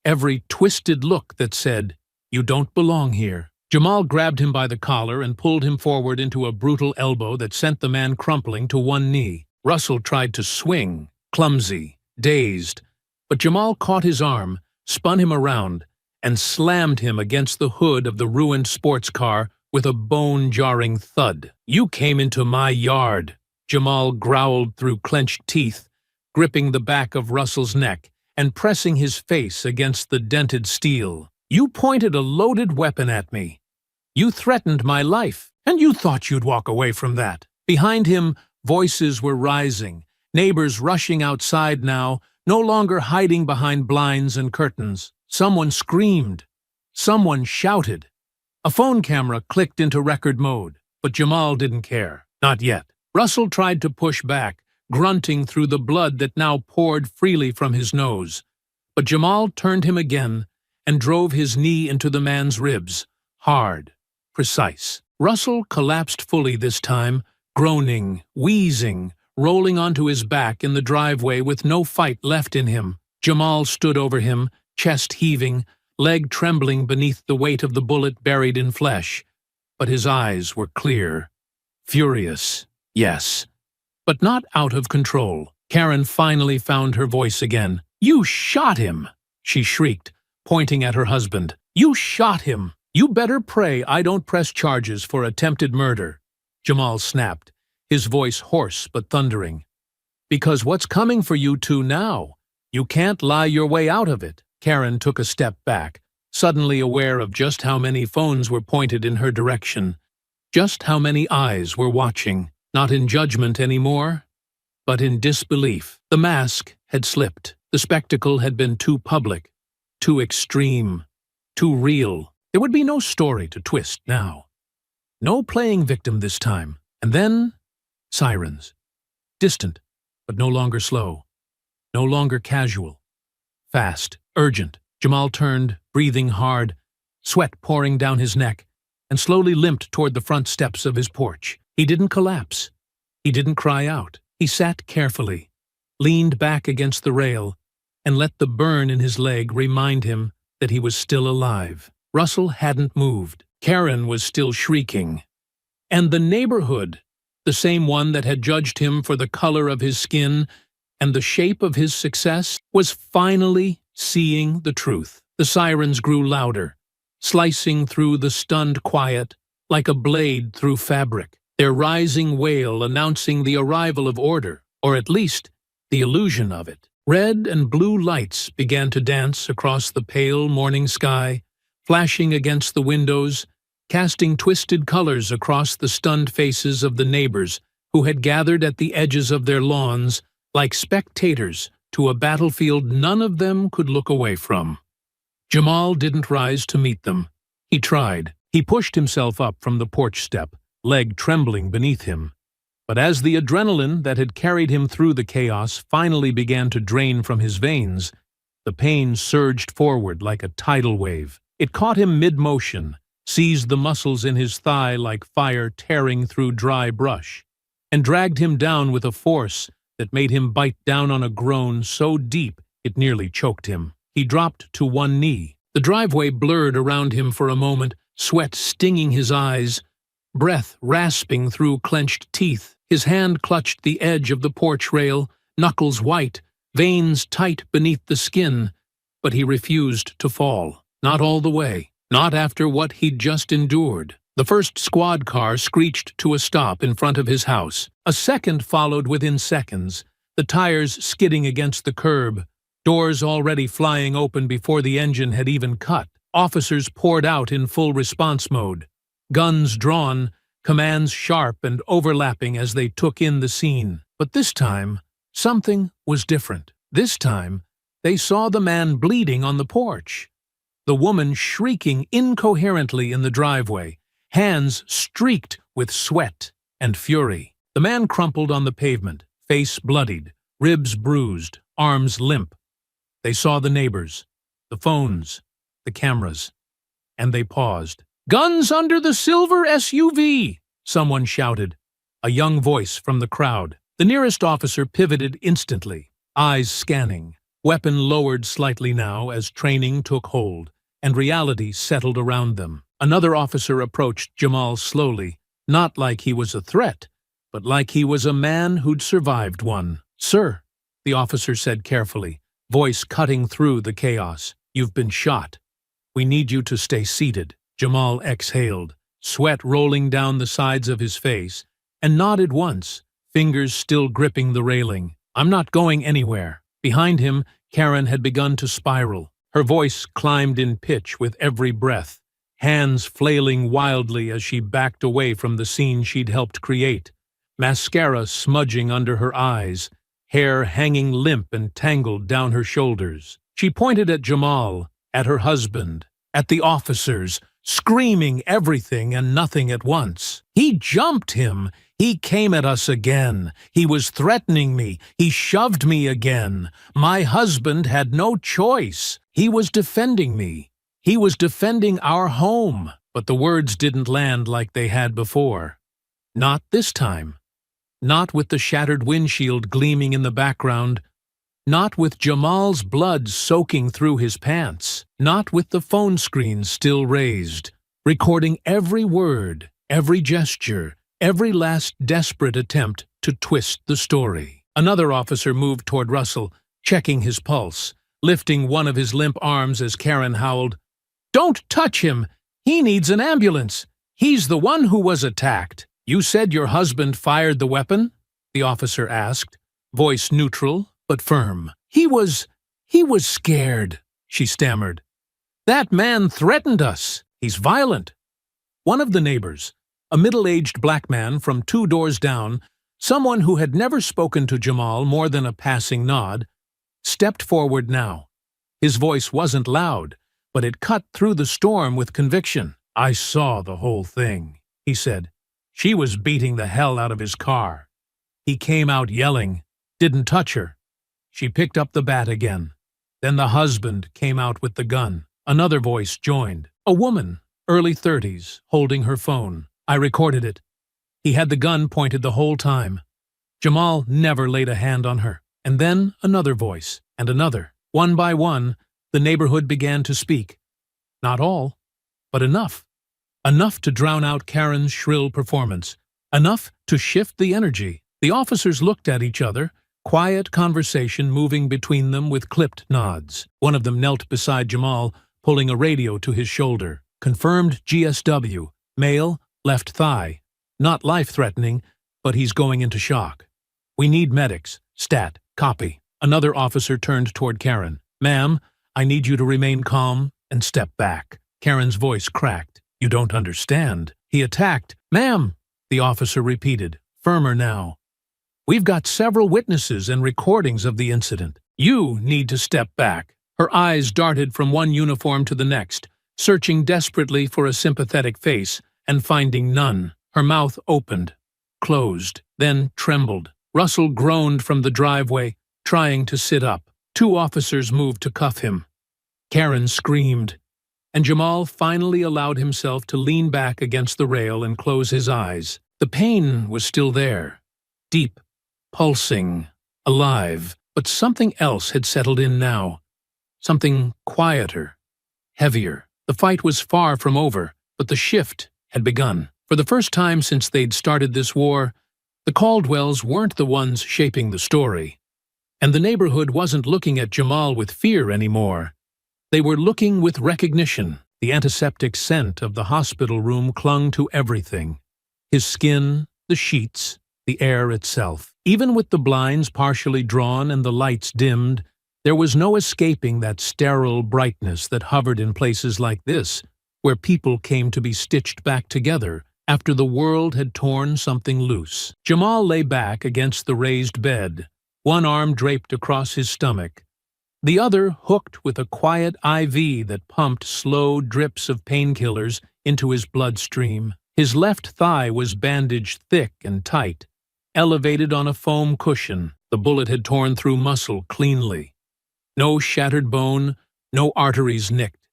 every twisted look that said, "You don't belong here." Jamal grabbed him by the collar and pulled him forward into a brutal elbow that sent the man crumpling to one knee. Russell tried to swing, clumsy, dazed, but Jamal caught his arm, spun him around, and slammed him against the hood of the ruined sports car with a bone-jarring thud. "You came into my yard," Jamal growled through clenched teeth, gripping the back of Russell's neck and pressing his face against the dented steel. "You pointed a loaded weapon at me. You threatened my life, and you thought you'd walk away from that." Behind him, voices were rising, neighbors rushing outside now, no longer hiding behind blinds and curtains. Someone screamed. Someone shouted. A phone camera clicked into record mode, but Jamal didn't care. Not yet. Russell tried to push back, grunting through the blood that now poured freely from his nose. But Jamal turned him again and drove his knee into the man's ribs, hard, precise. Russell collapsed fully this time, groaning, wheezing, rolling onto his back in the driveway with no fight left in him. Jamal stood over him, chest heaving, leg trembling beneath the weight of the bullet buried in flesh. But his eyes were clear. Furious, yes, but not out of control. Karen finally found her voice again. "You shot him!" she shrieked, pointing at her husband. "You shot him! You better pray I don't press charges for attempted murder." Jamal snapped, his voice hoarse but thundering. "Because what's coming for you two now? You can't lie your way out of it." Karen took a step back, suddenly aware of just how many phones were pointed in her direction, just how many eyes were watching, not in judgment anymore, but in disbelief. The mask had slipped. The spectacle had been too public, too extreme, too real. There would be no story to twist now. No playing victim this time. And then, sirens. Distant, but no longer slow. No longer casual. Fast, urgent. Jamal turned, breathing hard, sweat pouring down his neck, and slowly limped toward the front steps of his porch. He didn't collapse. He didn't cry out. He sat carefully, leaned back against the rail, and let the burn in his leg remind him that he was still alive. Russell hadn't moved. Karen was still shrieking. And the neighborhood, the same one that had judged him for the color of his skin and the shape of his success, was finally seeing the truth. The sirens grew louder, slicing through the stunned quiet like a blade through fabric, their rising wail announcing the arrival of order, or at least the illusion of it. Red and blue lights began to dance across the pale morning sky, flashing against the windows, casting twisted colors across the stunned faces of the neighbors who had gathered at the edges of their lawns like spectators to a battlefield none of them could look away from. Jamal didn't rise to meet them. He tried. He pushed himself up from the porch step, leg trembling beneath him. But as the adrenaline that had carried him through the chaos finally began to drain from his veins, the pain surged forward like a tidal wave. It caught him mid-motion, seized the muscles in his thigh like fire tearing through dry brush, and dragged him down with a force that made him bite down on a groan so deep it nearly choked him. He dropped to one knee. The driveway blurred around him for a moment, sweat stinging his eyes, breath rasping through clenched teeth. His hand clutched the edge of the porch rail, knuckles white, veins tight beneath the skin, but he refused to fall. Not all the way. Not after what he'd just endured. The first squad car screeched to a stop in front of his house. A second followed within seconds, the tires skidding against the curb, doors already flying open before the engine had even cut. Officers poured out in full response mode, guns drawn, commands sharp and overlapping as they took in the scene. But this time, something was different. This time, they saw the man bleeding on the porch, the woman shrieking incoherently in the driveway, hands streaked with sweat and fury. The man crumpled on the pavement, face bloodied, ribs bruised, arms limp. They saw the neighbors, the phones, the cameras, and they paused. "Guns under the silver SUV!" someone shouted, a young voice from the crowd. The nearest officer pivoted instantly, eyes scanning, weapon lowered slightly now as training took hold, and reality settled around them. Another officer approached Jamal slowly, not like he was a threat, but like he was a man who'd survived one. "Sir," the officer said carefully, voice cutting through the chaos, "you've been shot. We need you to stay seated." Jamal exhaled, sweat rolling down the sides of his face, and nodded once, fingers still gripping the railing. "I'm not going anywhere." Behind him, Karen had begun to spiral. Her voice climbed in pitch with every breath, hands flailing wildly as she backed away from the scene she'd helped create, mascara smudging under her eyes, hair hanging limp and tangled down her shoulders. She pointed at Jamal, at her husband, at the officers, screaming everything and nothing at once. "He jumped him! He came at us again! He was threatening me! He shoved me again! My husband had no choice! He was defending me! He was defending our home!" But the words didn't land like they had before. Not this time. Not with the shattered windshield gleaming in the background. Not with Jamal's blood soaking through his pants. Not with the phone screen still raised, recording every word, every gesture, every last desperate attempt to twist the story. Another officer moved toward Russell, checking his pulse, lifting one of his limp arms as Karen howled, "Don't touch him! He needs an ambulance! He's the one who was attacked." "You said your husband fired the weapon?" the officer asked, voice neutral but firm. He was scared," she stammered. "That man threatened us. He's violent." One of the neighbors, a middle-aged black man from 2 doors down, someone who had never spoken to Jamal more than a passing nod, stepped forward now. His voice wasn't loud, but it cut through the storm with conviction. "I saw the whole thing," he said. "She was beating the hell out of his car. He came out yelling, didn't touch her. She picked up the bat again. Then the husband came out with the gun." Another voice joined. A woman, early 30s, holding her phone. "I recorded it. He had the gun pointed the whole time. Jamal never laid a hand on her." And then another voice, and another. One by one, the neighborhood began to speak. Not all, but enough. Enough to drown out Karen's shrill performance. Enough to shift the energy. The officers looked at each other, quiet conversation moving between them with clipped nods. One of them knelt beside Jamal, pulling a radio to his shoulder. Confirmed GSW, male, left thigh. Not life-threatening, but he's going into shock. "We need medics. Stat. Copy." Another officer turned toward Karen. "Ma'am, I need you to remain calm and step back." Karen's voice cracked. "You don't understand. He attacked." "Ma'am," the officer repeated, firmer now. "We've got several witnesses and recordings of the incident. You need to step back." Her eyes darted from one uniform to the next, searching desperately for a sympathetic face, and finding none. Her mouth opened, closed, then trembled. Russell groaned from the driveway, trying to sit up. 2 officers moved to cuff him. Karen screamed, and Jamal finally allowed himself to lean back against the rail and close his eyes. The pain was still there, deep, pulsing, alive, but something else had settled in now. Something quieter, heavier. The fight was far from over, but the shift had begun. For the first time since they'd started this war, the Caldwells weren't the ones shaping the story. And the neighborhood wasn't looking at Jamal with fear anymore. They were looking with recognition. The antiseptic scent of the hospital room clung to everything. His skin, the sheets, the air itself. Even with the blinds partially drawn and the lights dimmed, there was no escaping that sterile brightness that hovered in places like this, where people came to be stitched back together after the world had torn something loose. Jamal lay back against the raised bed, one arm draped across his stomach, the other hooked with a quiet IV that pumped slow drips of painkillers into his bloodstream. His left thigh was bandaged thick and tight, elevated on a foam cushion. The bullet had torn through muscle cleanly. No shattered bone, no arteries nicked.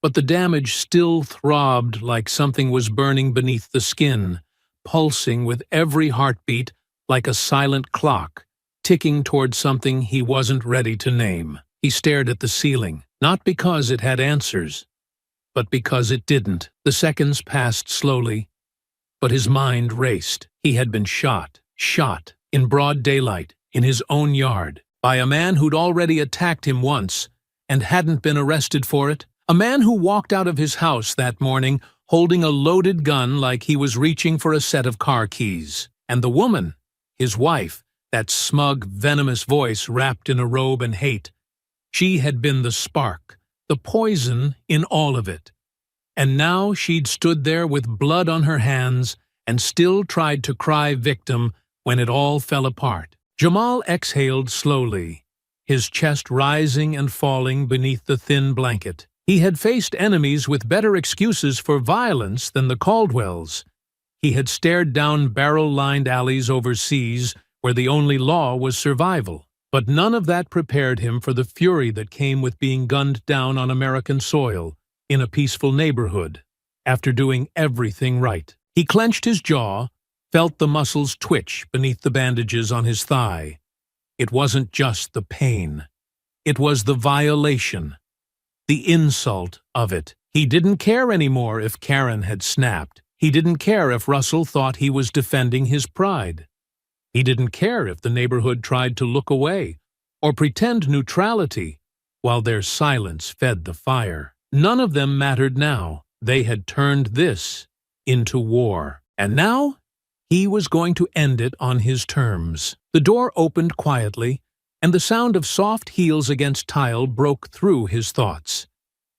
But the damage still throbbed like something was burning beneath the skin, pulsing with every heartbeat like a silent clock, ticking toward something he wasn't ready to name. He stared at the ceiling, not because it had answers, but because it didn't. The seconds passed slowly, but his mind raced. He had been shot in broad daylight, in his own yard, by a man who'd already attacked him once and hadn't been arrested for it. A man who walked out of his house that morning holding a loaded gun like he was reaching for a set of car keys. And the woman, his wife, that smug, venomous voice wrapped in a robe and hate, she had been the spark, the poison in all of it. And now she'd stood there with blood on her hands and still tried to cry victim when it all fell apart. Jamal exhaled slowly, his chest rising and falling beneath the thin blanket. He had faced enemies with better excuses for violence than the Caldwells. He had stared down barrel-lined alleys overseas where the only law was survival. But none of that prepared him for the fury that came with being gunned down on American soil, in a peaceful neighborhood, after doing everything right. He clenched his jaw, felt the muscles twitch beneath the bandages on his thigh. It wasn't just the pain. It was the violation, the insult of it. He didn't care anymore if Karen had snapped. He didn't care if Russell thought he was defending his pride. He didn't care if the neighborhood tried to look away or pretend neutrality while their silence fed the fire. None of them mattered now. They had turned this into war. And now he was going to end it on his terms. The door opened quietly, and the sound of soft heels against tile broke through his thoughts.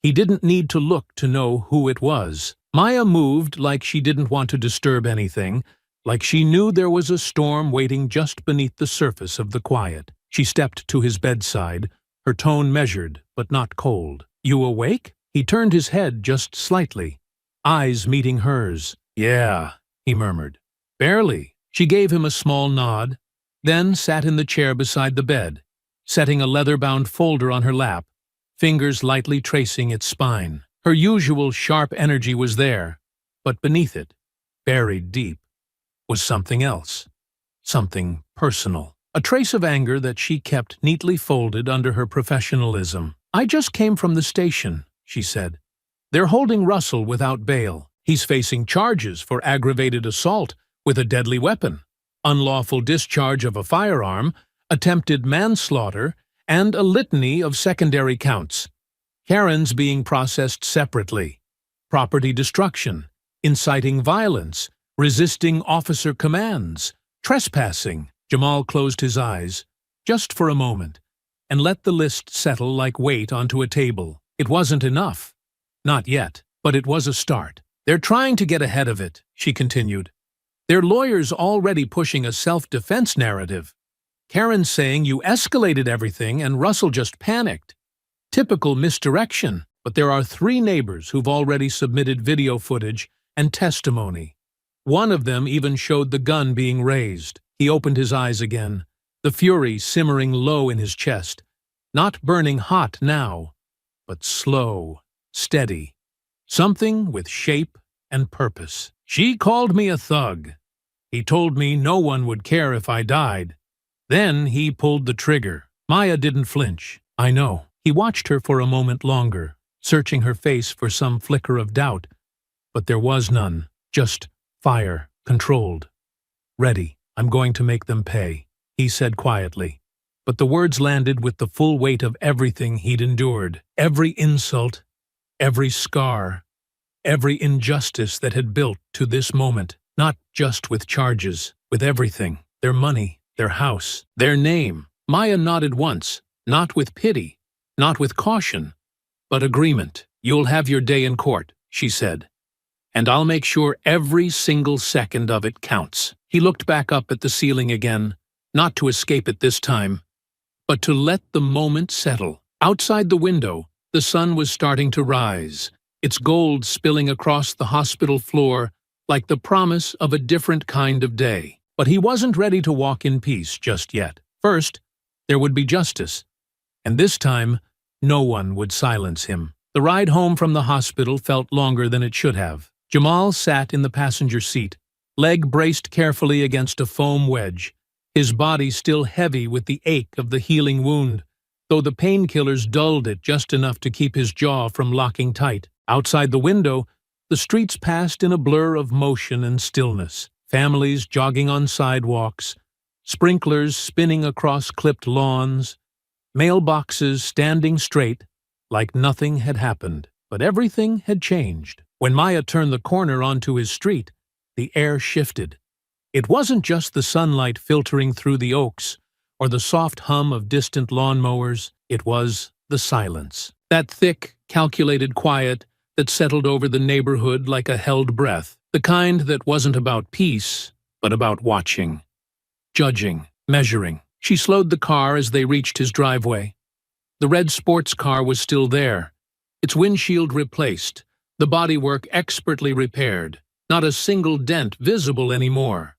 He didn't need to look to know who it was. Maya moved like she didn't want to disturb anything, like she knew there was a storm waiting just beneath the surface of the quiet. She stepped to his bedside, her tone measured but not cold. "You awake?" He turned his head just slightly, eyes meeting hers. "Yeah," he murmured. "Barely." She gave him a small nod, then sat in the chair beside the bed, setting a leather-bound folder on her lap, fingers lightly tracing its spine. Her usual sharp energy was there, but beneath it, buried deep, was something else, something personal, a trace of anger that she kept neatly folded under her professionalism. "I just came from the station," she said. "They're holding Russell without bail. He's facing charges for aggravated assault with a deadly weapon, unlawful discharge of a firearm, attempted manslaughter, and a litany of secondary counts. Karen's being processed separately. Property destruction, inciting violence, resisting officer commands, trespassing." Jamal closed his eyes, just for a moment, and let the list settle like weight onto a table. It wasn't enough. Not yet, but it was a start. "They're trying to get ahead of it," she continued. "Their lawyers already pushing a self-defense narrative. Karen's saying you escalated everything and Russell just panicked. Typical misdirection, but there are 3 neighbors who've already submitted video footage and testimony. One of them even showed the gun being raised." He opened his eyes again, the fury simmering low in his chest, not burning hot now, but slow, steady, something with shape and purpose. "She called me a thug. He told me no one would care if I died. Then he pulled the trigger." Maya didn't flinch. "I know." He watched her for a moment longer, searching her face for some flicker of doubt, but there was none, just fire, controlled. "Ready. I'm going to make them pay," he said quietly. But the words landed with the full weight of everything he'd endured. Every insult, every scar, every injustice that had built to this moment, not just with charges, with everything, their money, their house, their name. Maya nodded once, not with pity, not with caution, but agreement. "You'll have your day in court," she said, "and I'll make sure every single second of it counts." He looked back up at the ceiling again, not to escape it this time, but to let the moment settle. Outside the window, the sun was starting to rise, its gold spilling across the hospital floor like the promise of a different kind of day. But he wasn't ready to walk in peace just yet. First, there would be justice, and this time, no one would silence him. The ride home from the hospital felt longer than it should have. Jamal sat in the passenger seat, leg braced carefully against a foam wedge, his body still heavy with the ache of the healing wound, though the painkillers dulled it just enough to keep his jaw from locking tight. Outside the window, the streets passed in a blur of motion and stillness. Families jogging on sidewalks, sprinklers spinning across clipped lawns, mailboxes standing straight like nothing had happened. But everything had changed. When Maya turned the corner onto his street, the air shifted. It wasn't just the sunlight filtering through the oaks or the soft hum of distant lawnmowers, it was the silence. That thick, calculated quiet that settled over the neighborhood like a held breath. The kind that wasn't about peace, but about watching, judging, measuring. She slowed the car as they reached his driveway. The red sports car was still there, its windshield replaced, the bodywork expertly repaired, not a single dent visible anymore.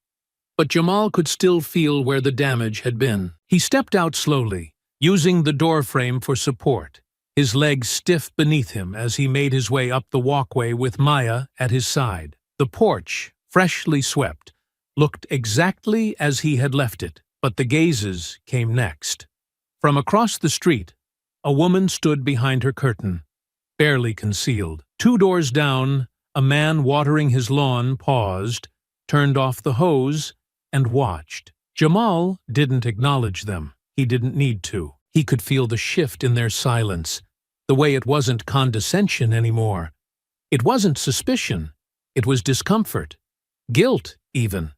But Jamal could still feel where the damage had been. He stepped out slowly, using the doorframe for support, his legs stiff beneath him as he made his way up the walkway with Maya at his side. The porch, freshly swept, looked exactly as he had left it, but the gazes came next. From across the street, a woman stood behind her curtain, barely concealed. 2 doors down, a man watering his lawn paused, turned off the hose, and watched. Jamal didn't acknowledge them. He didn't need to. He could feel the shift in their silence, the way it wasn't condescension anymore. It wasn't suspicion. It was discomfort. Guilt, even.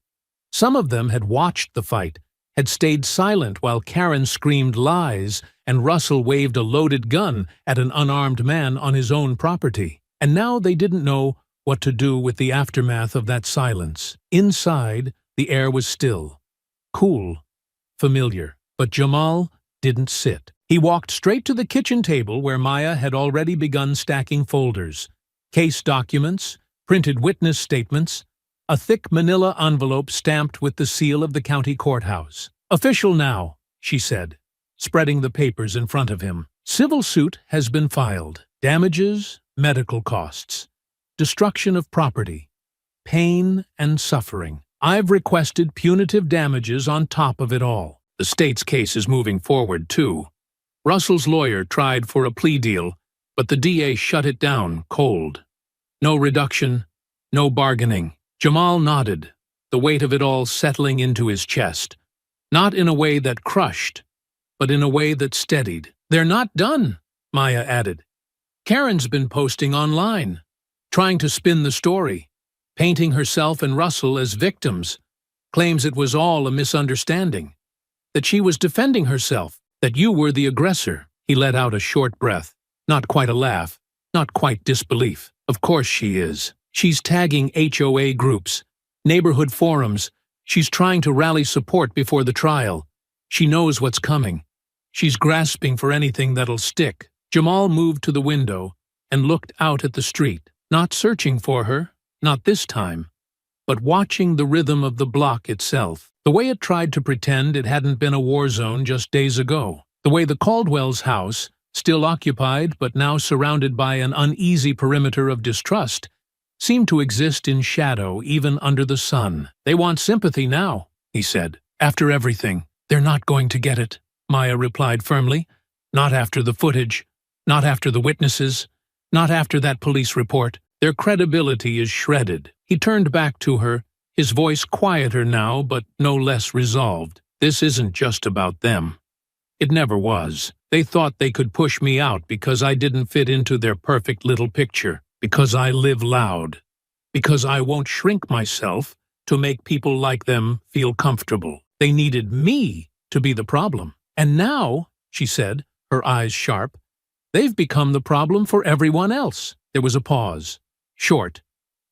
Some of them had watched the fight, had stayed silent while Karen screamed lies and Russell waved a loaded gun at an unarmed man on his own property. And now they didn't know what to do with the aftermath of that silence. Inside, the air was still, cool, familiar. But Jamal didn't sit. He walked straight to the kitchen table where Maya had already begun stacking folders, case documents, printed witness statements, a thick manila envelope stamped with the seal of the county courthouse. "Official now," she said, spreading the papers in front of him. "Civil suit has been filed. Damages, medical costs, destruction of property, pain and suffering. I've requested punitive damages on top of it all. The state's case is moving forward, too. Russell's lawyer tried for a plea deal, but the DA shut it down cold. No reduction, no bargaining." Jamal nodded, the weight of it all settling into his chest, not in a way that crushed, but in a way that steadied. "They're not done," Maya added. "Karen's been posting online, trying to spin the story, painting herself and Russell as victims, claims it was all a misunderstanding, that she was defending herself, that you were the aggressor." He let out a short breath, not quite a laugh, not quite disbelief. "Of course she is. She's tagging HOA groups, neighborhood forums. She's trying to rally support before the trial. She knows what's coming. She's grasping for anything that'll stick." Jamal moved to the window and looked out at the street, not searching for her, not this time, but watching the rhythm of the block itself, the way it tried to pretend it hadn't been a war zone just days ago, the way the Caldwell's house, still occupied but now surrounded by an uneasy perimeter of distrust, seemed to exist in shadow even under the sun. "They want sympathy now," he said. "After everything." "They're not going to get it," Maya replied firmly. "Not after the footage, not after the witnesses, not after that police report. Their credibility is shredded." He turned back to her, his voice quieter now but no less resolved. "This isn't just about them. It never was. They thought they could push me out because I didn't fit into their perfect little picture, because I live loud, because I won't shrink myself to make people like them feel comfortable. They needed me to be the problem. And now, she said, her eyes sharp, they've become the problem for everyone else. There was a pause, short,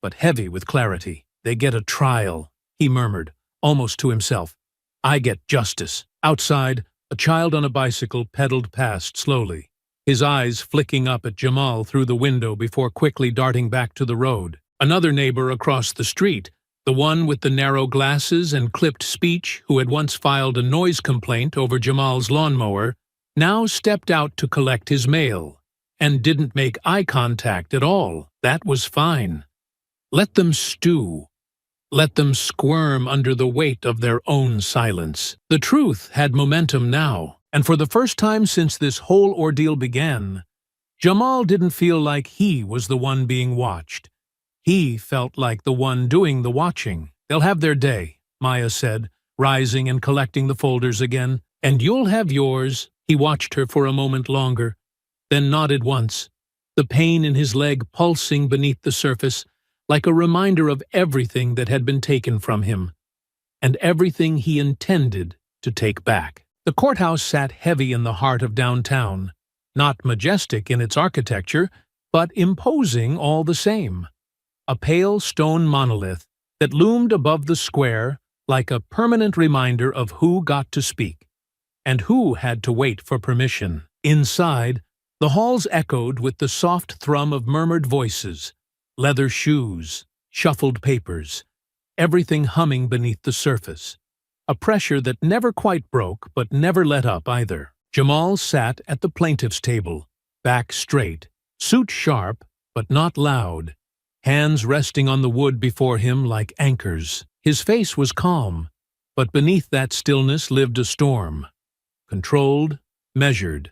but heavy with clarity. They get a trial, he murmured, almost to himself. I get justice. Outside, a child on a bicycle pedaled past slowly, his eyes flicking up at Jamal through the window before quickly darting back to the road. Another neighbor across the street, the one with the narrow glasses and clipped speech who had once filed a noise complaint over Jamal's lawnmower, now stepped out to collect his mail, and didn't make eye contact at all. That was fine. Let them stew. Let them squirm under the weight of their own silence. The truth had momentum now, and for the first time since this whole ordeal began, Jamal didn't feel like he was the one being watched. He felt like the one doing the watching. They'll have their day, Maya said, rising and collecting the folders again. And you'll have yours. He watched her for a moment longer, then nodded once, the pain in his leg pulsing beneath the surface, like a reminder of everything that had been taken from him, and everything he intended to take back. The courthouse sat heavy in the heart of downtown, not majestic in its architecture, but imposing all the same. A pale stone monolith that loomed above the square like a permanent reminder of who got to speak, and who had to wait for permission. Inside, the halls echoed with the soft thrum of murmured voices, leather shoes, shuffled papers, everything humming beneath the surface, a pressure that never quite broke but never let up either. Jamal sat at the plaintiff's table, back straight, suit sharp but not loud, hands resting on the wood before him like anchors. His face was calm, but beneath that stillness lived a storm, controlled, measured,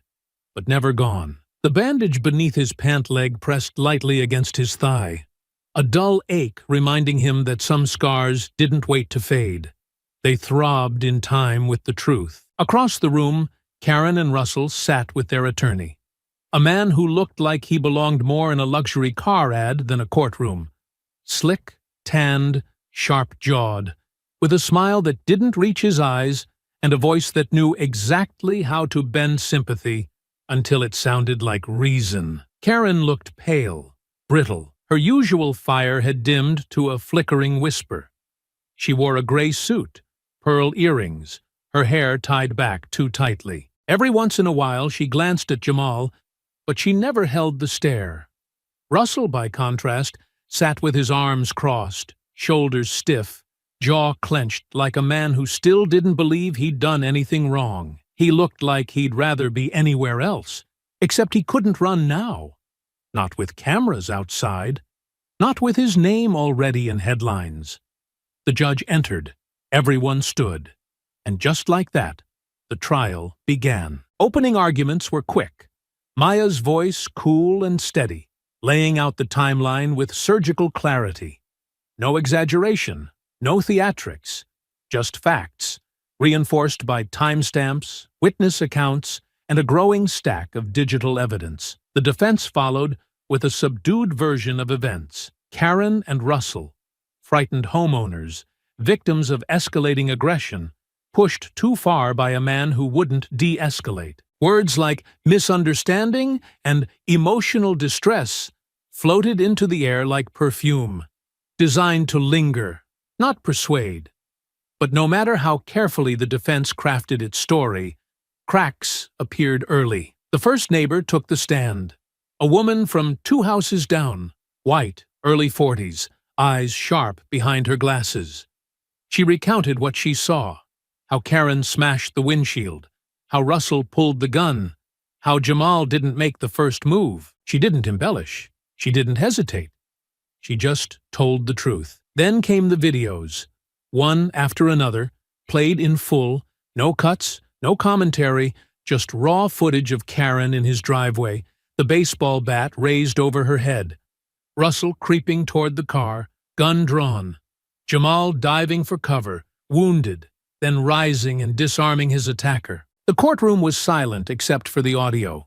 but never gone. The bandage beneath his pant leg pressed lightly against his thigh, a dull ache reminding him that some scars didn't wait to fade. They throbbed in time with the truth. Across the room, Karen and Russell sat with their attorney, a man who looked like he belonged more in a luxury car ad than a courtroom. Slick, tanned, sharp-jawed, with a smile that didn't reach his eyes and a voice that knew exactly how to bend sympathy until it sounded like reason. Karen looked pale, brittle. Her usual fire had dimmed to a flickering whisper. She wore a gray suit, pearl earrings, her hair tied back too tightly. Every once in a while she glanced at Jamal, but she never held the stare. Russell, by contrast, sat with his arms crossed, shoulders stiff, jaw clenched like a man who still didn't believe he'd done anything wrong. He looked like he'd rather be anywhere else, except he couldn't run now. Not with cameras outside, not with his name already in headlines. The judge entered, everyone stood, and just like that, the trial began. Opening arguments were quick, Maya's voice cool and steady, laying out the timeline with surgical clarity. No exaggeration, no theatrics, just facts, reinforced by timestamps, witness accounts, and a growing stack of digital evidence. The defense followed with a subdued version of events. Karen and Russell, frightened homeowners, victims of escalating aggression, pushed too far by a man who wouldn't de-escalate. Words like misunderstanding and emotional distress floated into the air like perfume, designed to linger, not persuade. But no matter how carefully the defense crafted its story, cracks appeared early. The first neighbor took the stand. A woman from 2 houses down, white, early 40s, eyes sharp behind her glasses. She recounted what she saw, how Karen smashed the windshield, how Russell pulled the gun, how Jamal didn't make the first move. She didn't embellish. She didn't hesitate. She just told the truth. Then came the videos, one after another, played in full, no cuts, no commentary, just raw footage of Karen in his driveway, the baseball bat raised over her head, Russell creeping toward the car, gun drawn, Jamal diving for cover, wounded, then rising and disarming his attacker. The courtroom was silent except for the audio.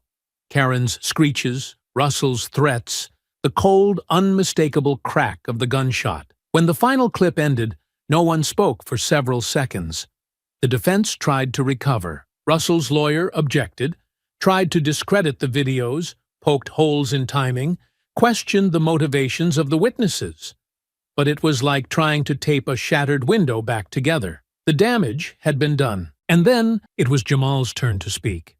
Karen's screeches, Russell's threats, the cold, unmistakable crack of the gunshot. When the final clip ended, no one spoke for several seconds. The defense tried to recover. Russell's lawyer objected, tried to discredit the videos, poked holes in timing, questioned the motivations of the witnesses. But it was like trying to tape a shattered window back together. The damage had been done. And then it was Jamal's turn to speak.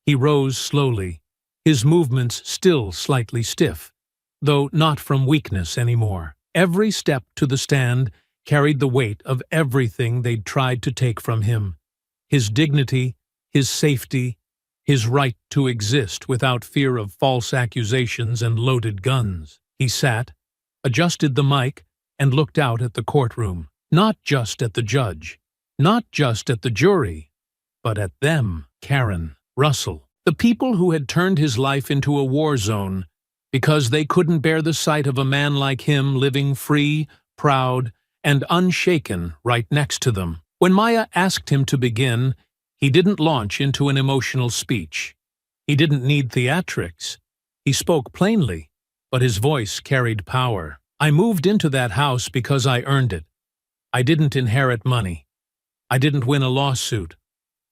He rose slowly, his movements still slightly stiff, though not from weakness anymore. Every step to the stand carried the weight of everything they'd tried to take from him. His dignity, his safety, his right to exist without fear of false accusations and loaded guns. He sat, adjusted the mic, and looked out at the courtroom. Not just at the judge, not just at the jury, but at them, Karen, Russell, the people who had turned his life into a war zone because they couldn't bear the sight of a man like him living free, proud, and unshaken right next to them. When Maya asked him to begin, he didn't launch into an emotional speech. He didn't need theatrics. He spoke plainly, but his voice carried power. I moved into that house because I earned it. I didn't inherit money. I didn't win a lawsuit.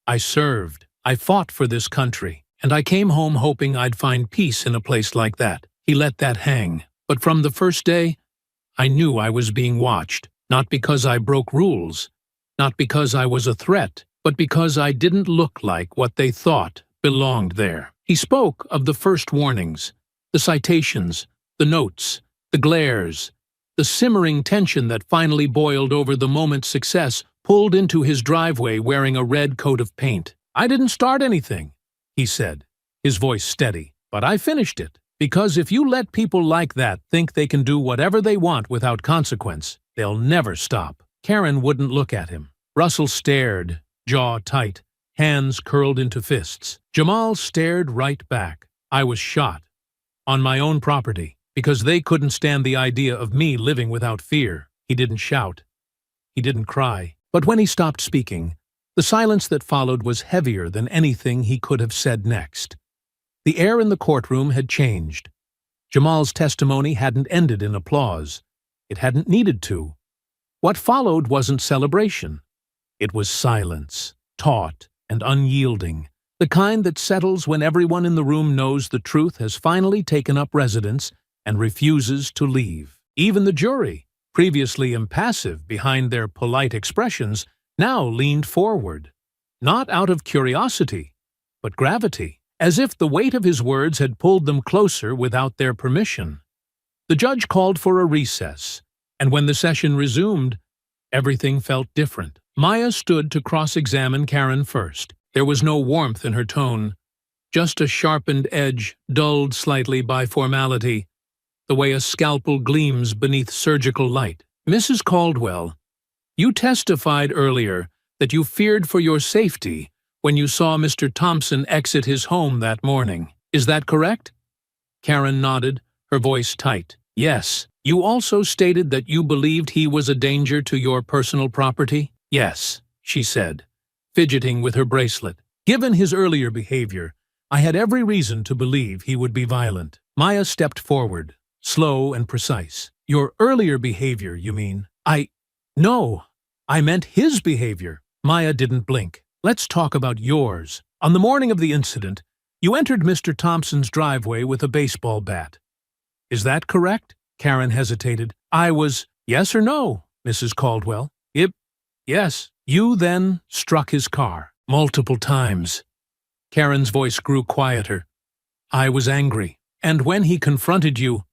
I served. I fought for this country, and I came home hoping I'd find peace in a place like that. He let that hang. But from the first day, I knew I was being watched, not because I broke rules, not because I was a threat, but because I didn't look like what they thought belonged there. He spoke of the first warnings, the citations, the notes, the glares, the simmering tension that finally boiled over the moment success pulled into his driveway wearing a red coat of paint. I didn't start anything, he said, his voice steady, but I finished it. Because if you let people like that think they can do whatever they want without consequence, they'll never stop. Karen wouldn't look at him. Russell stared, jaw tight, hands curled into fists. Jamal stared right back. I was shot. On my own property. Because they couldn't stand the idea of me living without fear. He didn't shout. He didn't cry. But when he stopped speaking, the silence that followed was heavier than anything he could have said next. The air in the courtroom had changed. Jamal's testimony hadn't ended in applause. It hadn't needed to. What followed wasn't celebration. It was silence, taut and unyielding, the kind that settles when everyone in the room knows the truth has finally taken up residence and refuses to leave. Even the jury, previously impassive behind their polite expressions, now leaned forward, not out of curiosity, but gravity, as if the weight of his words had pulled them closer without their permission. The judge called for a recess, and when the session resumed, everything felt different. Maya stood to cross-examine Karen first. There was no warmth in her tone, just a sharpened edge dulled slightly by formality, the way a scalpel gleams beneath surgical light. Mrs. Caldwell, you testified earlier that you feared for your safety when you saw Mr. Thompson exit his home that morning. Is that correct? Karen nodded, her voice tight. Yes. You also stated that you believed he was a danger to your personal property? Yes, she said, fidgeting with her bracelet. Given his earlier behavior, I had every reason to believe he would be violent. Maya stepped forward, slow and precise. Your earlier behavior, you mean? No, I meant his behavior. Maya didn't blink. Let's talk about yours. On the morning of the incident, you entered Mr. Thompson's driveway with a baseball bat. Is that correct? Karen hesitated. Yes or no, Mrs. Caldwell? Yes. You then struck his car. Multiple times. Karen's voice grew quieter. I was angry. And when he confronted you,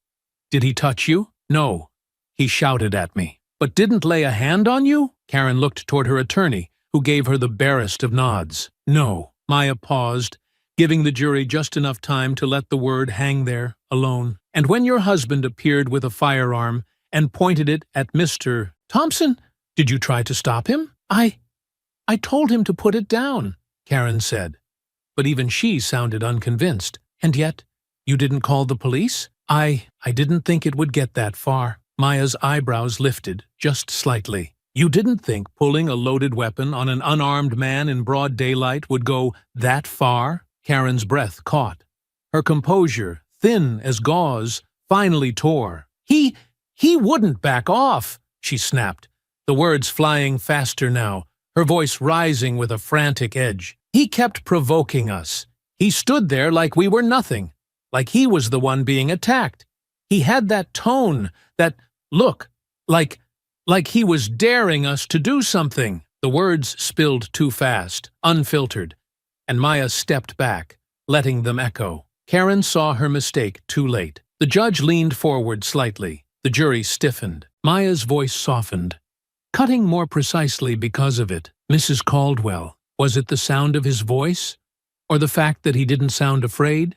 did he touch you? No. He shouted at me. But didn't lay a hand on you? Karen looked toward her attorney, who gave her the barest of nods. No. Maya paused, giving the jury just enough time to let the word hang there, alone. And when your husband appeared with a firearm and pointed it at Mr. Thompson, did you try to stop him? I told him to put it down, Karen said. But even she sounded unconvinced. And yet, you didn't call the police? I didn't think it would get that far. Maya's eyebrows lifted, just slightly. You didn't think pulling a loaded weapon on an unarmed man in broad daylight would go that far? Karen's breath caught. Her composure, thin as gauze, finally tore. He wouldn't back off, she snapped, the words flying faster now, her voice rising with a frantic edge. He kept provoking us. He stood there like we were nothing, like he was the one being attacked. He had that tone, that look, like he was daring us to do something. The words spilled too fast, unfiltered, and Maya stepped back, letting them echo. Karen saw her mistake too late. The judge leaned forward slightly. The jury stiffened. Maya's voice softened, cutting more precisely because of it. Mrs. Caldwell, was it the sound of his voice? Or the fact that he didn't sound afraid?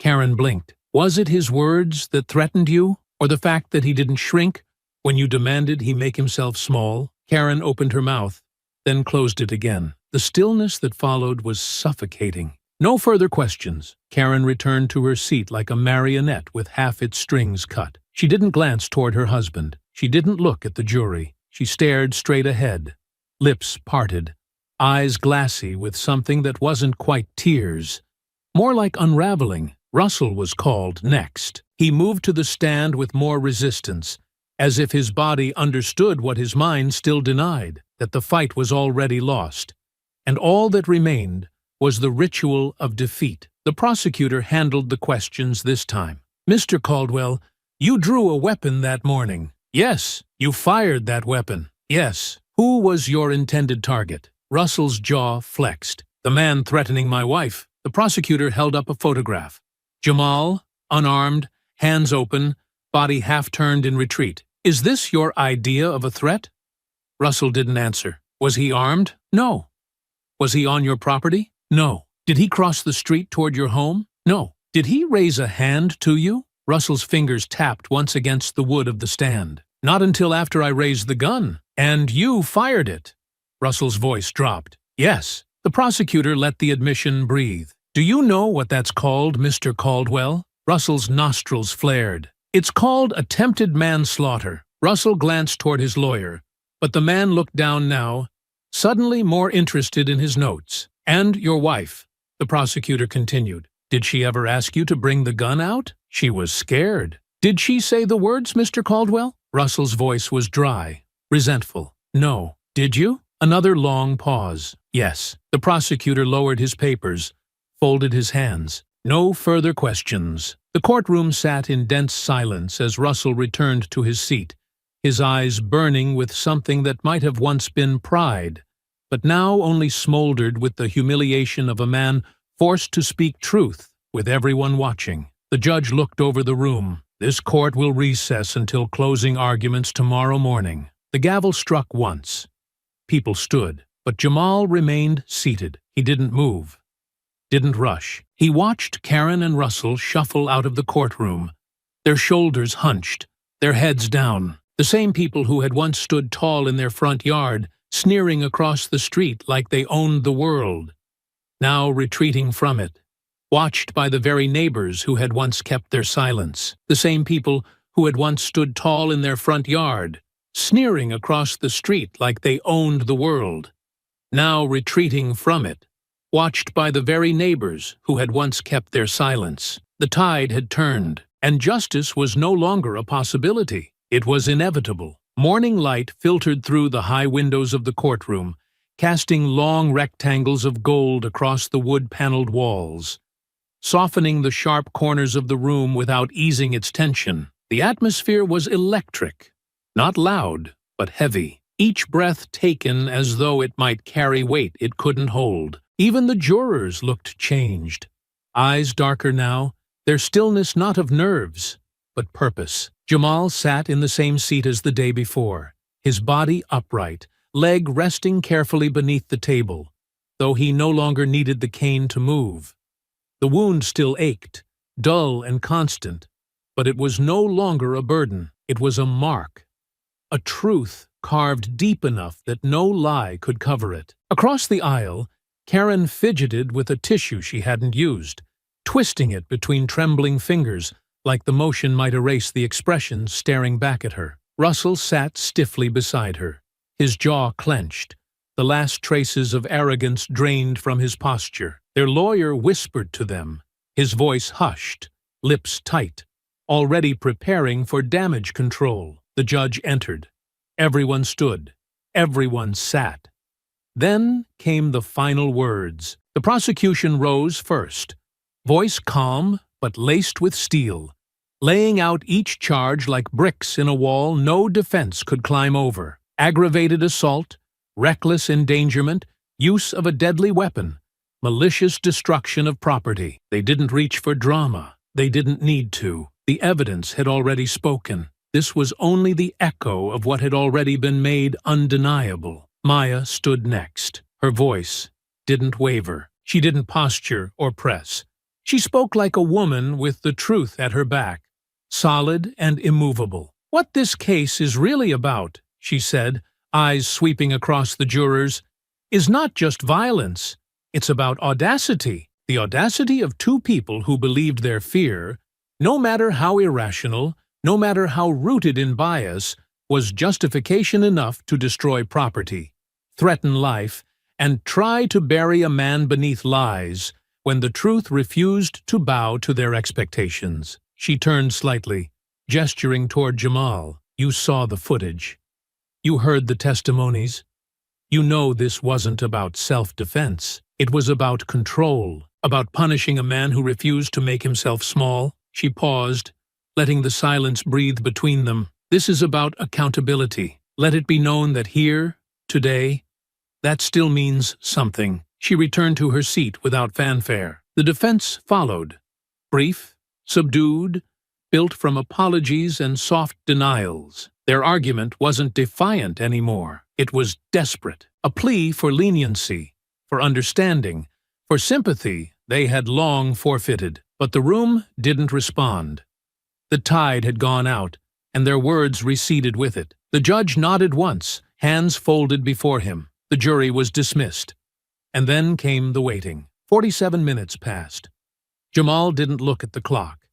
Karen blinked. Was it his words that threatened you? Or the fact that he didn't shrink when you demanded he make himself small? Karen opened her mouth, then closed it again. The stillness that followed was suffocating. No further questions. Karen returned to her seat like a marionette with half its strings cut. She didn't glance toward her husband. She didn't look at the jury. She stared straight ahead, lips parted, eyes glassy with something that wasn't quite tears, more like unraveling. Russell was called next. He moved to the stand with more resistance, as if his body understood what his mind still denied, that the fight was already lost, and all that remained was the ritual of defeat. The prosecutor handled the questions this time. Mr. Caldwell, you drew a weapon that morning. Yes. You fired that weapon. Yes. Who was your intended target? Russell's jaw flexed. The man threatening my wife. The prosecutor held up a photograph. Jamal, unarmed, hands open, body half-turned in retreat. Is this your idea of a threat? Russell didn't answer. Was he armed? No. Was he on your property? No. Did he cross the street toward your home? No. Did he raise a hand to you? Russell's fingers tapped once against the wood of the stand. Not until after I raised the gun. And you fired it. Russell's voice dropped. Yes. The prosecutor let the admission breathe. Do you know what that's called, Mr. Caldwell? Russell's nostrils flared. It's called attempted manslaughter. Russell glanced toward his lawyer, but the man looked down now, suddenly more interested in his notes. And your wife, the prosecutor continued. Did she ever ask you to bring the gun out? She was scared. Did she say the words, Mr. Caldwell? Russell's voice was dry, resentful. No. Did you? Another long pause. Yes. The prosecutor lowered his papers, folded his hands. No further questions. The courtroom sat in dense silence as Russell returned to his seat, his eyes burning with something that might have once been pride, but now only smoldered with the humiliation of a man forced to speak truth with everyone watching. The judge looked over the room. This court will recess until closing arguments tomorrow morning. The gavel struck once. People stood, but Jamal remained seated. He didn't move, didn't rush. He watched Karen and Russell shuffle out of the courtroom, their shoulders hunched, their heads down. The same people who had once stood tall in their front yard, sneering across the street like they owned the world, now retreating from it, watched by the very neighbors who had once kept their silence. The same people who had once stood tall in their front yard, sneering across the street like they owned the world, now retreating from it, watched by the very neighbors who had once kept their silence. The tide had turned, and justice was no longer a possibility. It was inevitable. Morning light filtered through the high windows of the courtroom, casting long rectangles of gold across the wood-paneled walls, softening the sharp corners of the room without easing its tension. The atmosphere was electric, not loud, but heavy, each breath taken as though it might carry weight it couldn't hold. Even the jurors looked changed, eyes darker now, their stillness not of nerves, but purpose. Jamal sat in the same seat as the day before, his body upright, leg resting carefully beneath the table, though he no longer needed the cane to move. The wound still ached, dull and constant, but it was no longer a burden. It was a mark, a truth carved deep enough that no lie could cover it. Across the aisle, Karen fidgeted with a tissue she hadn't used, twisting it between trembling fingers, like the motion might erase the expressions staring back at her. Russell sat stiffly beside her, His jaw clenched, the last traces of arrogance drained from his posture. Their lawyer whispered to them, his voice hushed, lips tight, already preparing for damage control. The judge entered. Everyone stood. Everyone sat. Then came the final words. The prosecution rose first, voice calm but laced with steel, laying out each charge like bricks in a wall no defense could climb over. Aggravated assault, reckless endangerment, use of a deadly weapon, malicious destruction of property. They didn't reach for drama. They didn't need to. The evidence had already spoken. This was only the echo of what had already been made undeniable. Maya stood next. Her voice didn't waver. She didn't posture or press. She spoke like a woman with the truth at her back, solid and immovable. "What this case is really about," she said, eyes sweeping across the jurors, "is not just violence. It's about audacity. The audacity of two people who believed their fear, no matter how irrational, no matter how rooted in bias, was justification enough to destroy property, threaten life, and try to bury a man beneath lies when the truth refused to bow to their expectations." She turned slightly, gesturing toward Jamal. "You saw the footage. You heard the testimonies. You know this wasn't about self-defense. It was about control, about punishing a man who refused to make himself small." She paused, letting the silence breathe between them. "This is about accountability. Let it be known that here, today, that still means something." She returned to her seat without fanfare. The defense followed, brief, subdued, built from apologies and soft denials. Their argument wasn't defiant anymore. It was desperate, a plea for leniency, for understanding, for sympathy they had long forfeited. But the room didn't respond. The tide had gone out, and their words receded with it. The judge nodded once, hands folded before him. The jury was dismissed. And then came the waiting. 47 minutes passed. Jamal didn't look at the clock.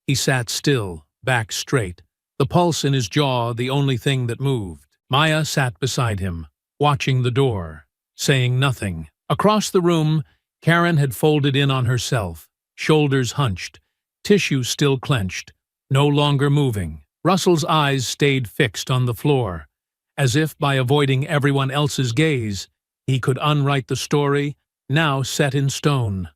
He sat still, back straight, the pulse in his jaw the only thing that moved. Maya sat beside him, watching the door, saying nothing. Across the room, Karen had folded in on herself, shoulders hunched, tissue still clenched, no longer moving. Russell's eyes stayed fixed on the floor, as if by avoiding everyone else's gaze, he could unwrite the story, now set in stone.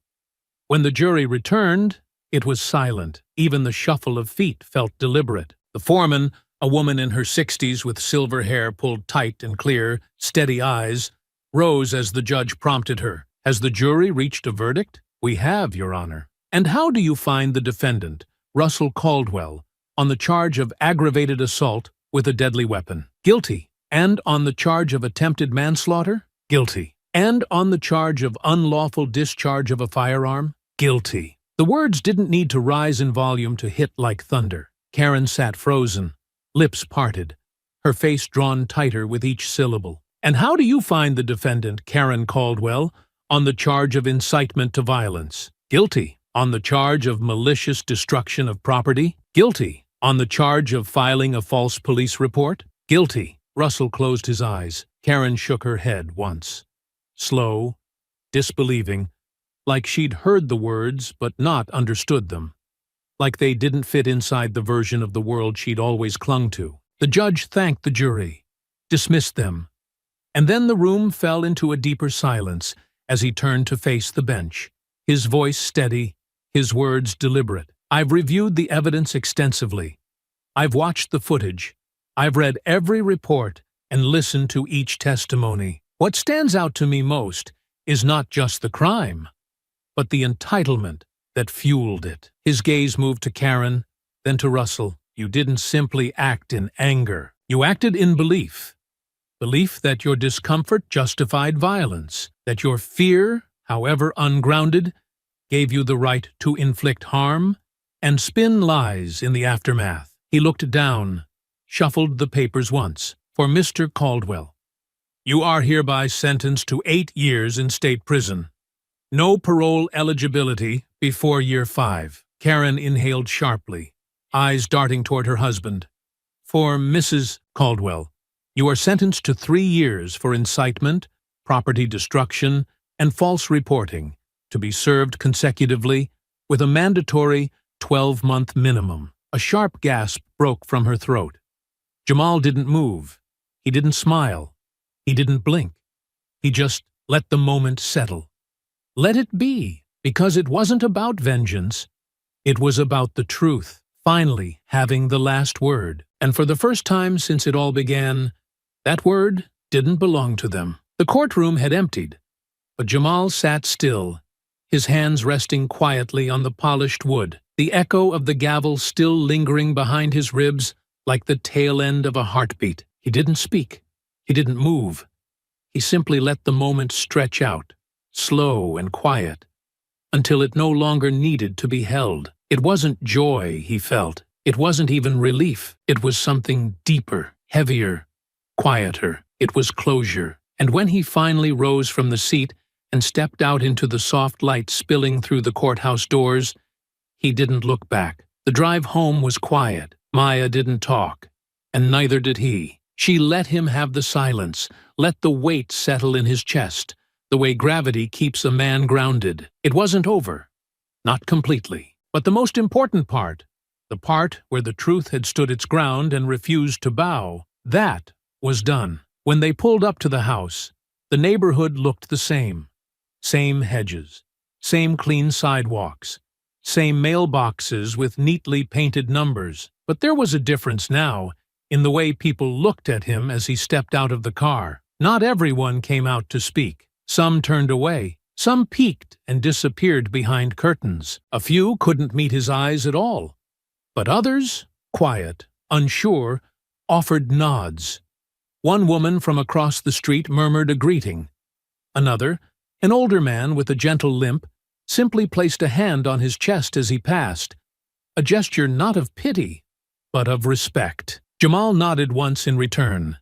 When the jury returned, it was silent. Even the shuffle of feet felt deliberate. The foreman, a woman in her 60s with silver hair pulled tight and clear, steady eyes, rose as the judge prompted her. "Has the jury reached a verdict?" "We have, Your Honor." "And how do you find the defendant, Russell Caldwell, on the charge of aggravated assault with a deadly weapon?" "Guilty." "And on the charge of attempted manslaughter?" "Guilty." "And on the charge of unlawful discharge of a firearm?" "Guilty." The words didn't need to rise in volume to hit like thunder. Karen sat frozen, lips parted, her face drawn tighter with each syllable. "And how do you find the defendant, Karen Caldwell, on the charge of incitement to violence?" "Guilty." "On the charge of malicious destruction of property?" "Guilty." "On the charge of filing a false police report?" "Guilty." Russell closed his eyes. Karen shook her head once. Slow, disbelieving, like she'd heard the words but not understood them. Like they didn't fit inside the version of the world she'd always clung to. The judge thanked the jury, dismissed them, and then the room fell into a deeper silence as he turned to face the bench, his voice steady, his words deliberate. "I've reviewed the evidence extensively. I've watched the footage. I've read every report and listened to each testimony. What stands out to me most is not just the crime, but the entitlement that fueled it." His gaze moved to Karen, then to Russell. "You didn't simply act in anger. You acted in belief. Belief that your discomfort justified violence, that your fear, however ungrounded, gave you the right to inflict harm and spin lies in the aftermath." He looked down, shuffled the papers once. "For Mr. Caldwell, you are hereby sentenced to 8 years in state prison. No parole eligibility before year 5. Karen inhaled sharply, eyes darting toward her husband. "For Mrs. Caldwell, You are sentenced to 3 years for incitement, property destruction, and false reporting, to be served consecutively with a mandatory 12-month minimum. A sharp gasp broke from her throat. Jamal didn't move. He didn't smile. He didn't blink. He just let the moment settle. Let it be, because it wasn't about vengeance. It was about the truth, finally having the last word. And for the first time since it all began, that word didn't belong to them. The courtroom had emptied, but Jamal sat still, his hands resting quietly on the polished wood, the echo of the gavel still lingering behind his ribs like the tail end of a heartbeat. He didn't speak. He didn't move. He simply let the moment stretch out, slow and quiet, until it no longer needed to be held. It wasn't joy he felt. It wasn't even relief. It was something deeper, heavier, quieter. It was closure. And when he finally rose from the seat and stepped out into the soft light spilling through the courthouse doors, he didn't look back. The drive home was quiet. Maya didn't talk, and neither did he. She let him have the silence, let the weight settle in his chest, the way gravity keeps a man grounded. It wasn't over. Not completely. But the most important part, the part where the truth had stood its ground and refused to bow, that was done. When they pulled up to the house, the neighborhood looked the same. Same hedges, same clean sidewalks, same mailboxes with neatly painted numbers. But there was a difference now in the way people looked at him as he stepped out of the car. Not everyone came out to speak. Some turned away. Some peeked and disappeared behind curtains. A few couldn't meet his eyes at all. But others, quiet, unsure, offered nods. One woman from across the street murmured a greeting. Another, an older man with a gentle limp, simply placed a hand on his chest as he passed, a gesture not of pity, but of respect. Jamal nodded once in return.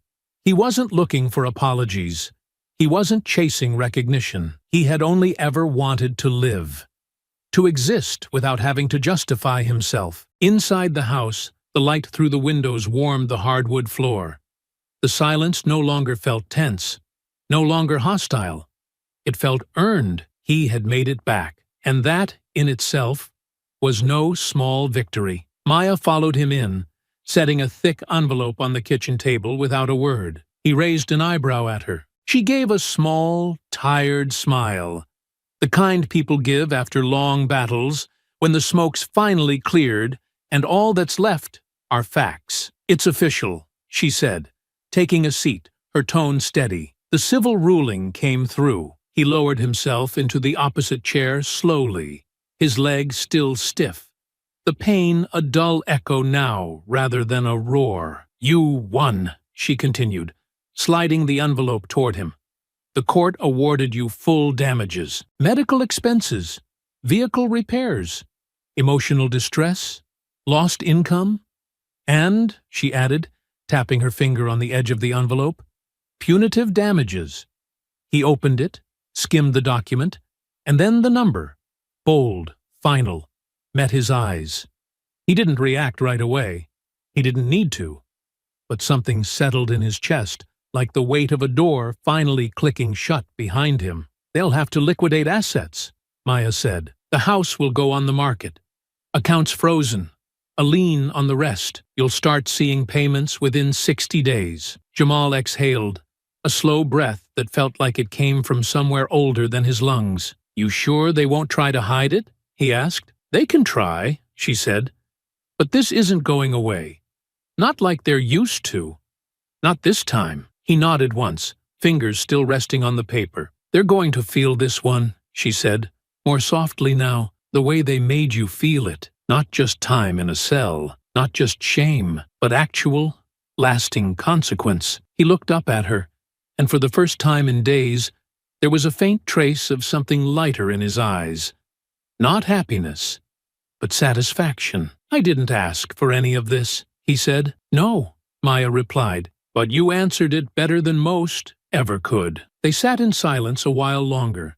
He wasn't looking for apologies. He wasn't chasing recognition. He had only ever wanted to live, to exist without having to justify himself. Inside the house, the light through the windows warmed the hardwood floor. The silence no longer felt tense, no longer hostile. It felt earned. He had made it back, and that, in itself, was no small victory. Maya followed him in, setting a thick envelope on the kitchen table without a word. He raised an eyebrow at her. She gave a small, tired smile, the kind people give after long battles, when the smoke's finally cleared and all that's left are facts. "It's official," she said, taking a seat, her tone steady. The civil ruling came through. He lowered himself into the opposite chair slowly, his legs still stiff. The pain a dull echo now rather than a roar. "You won," she continued, sliding the envelope toward him. "The court awarded you full damages, medical expenses, vehicle repairs, emotional distress, lost income, and," she added, tapping her finger on the edge of the envelope, "punitive damages." He opened it, skimmed the document, and then the number, bold, final, met his eyes. He didn't react right away. He didn't need to. But something settled in his chest, like the weight of a door finally clicking shut behind him. "They'll have to liquidate assets," Maya said. "The house will go on the market. Accounts frozen. A lien on the rest. You'll start seeing payments within 60 days. Jamal exhaled, a slow breath that felt like it came from somewhere older than his lungs. "You sure they won't try to hide it?" he asked. "They can try," she said. "But this isn't going away. Not like they're used to. Not this time." He nodded once, fingers still resting on the paper. "They're going to feel this one," she said, more softly now, "the way they made you feel it. Not just time in a cell, not just shame, but actual, lasting consequence." He looked up at her, and for the first time in days, there was a faint trace of something lighter in his eyes. Not happiness, but satisfaction. "I didn't ask for any of this," he said. "No," Maya replied, "but you answered it better than most ever could." They sat in silence a while longer,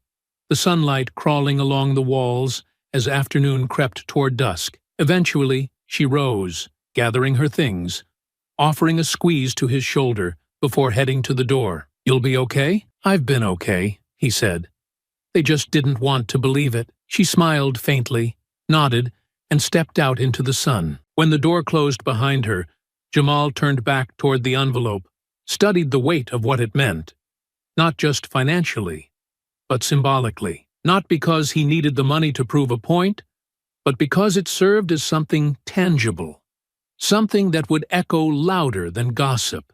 the sunlight crawling along the walls as afternoon crept toward dusk. Eventually, she rose, gathering her things, offering a squeeze to his shoulder, before heading to the door. "You'll be okay?" "I've been okay," he said. They just didn't want to believe it. She smiled faintly, nodded, and stepped out into the sun. When the door closed behind her, Jamal turned back toward the envelope, studied the weight of what it meant. Not just financially, but symbolically. Not because he needed the money to prove a point, but because it served as something tangible. Something that would echo louder than gossip,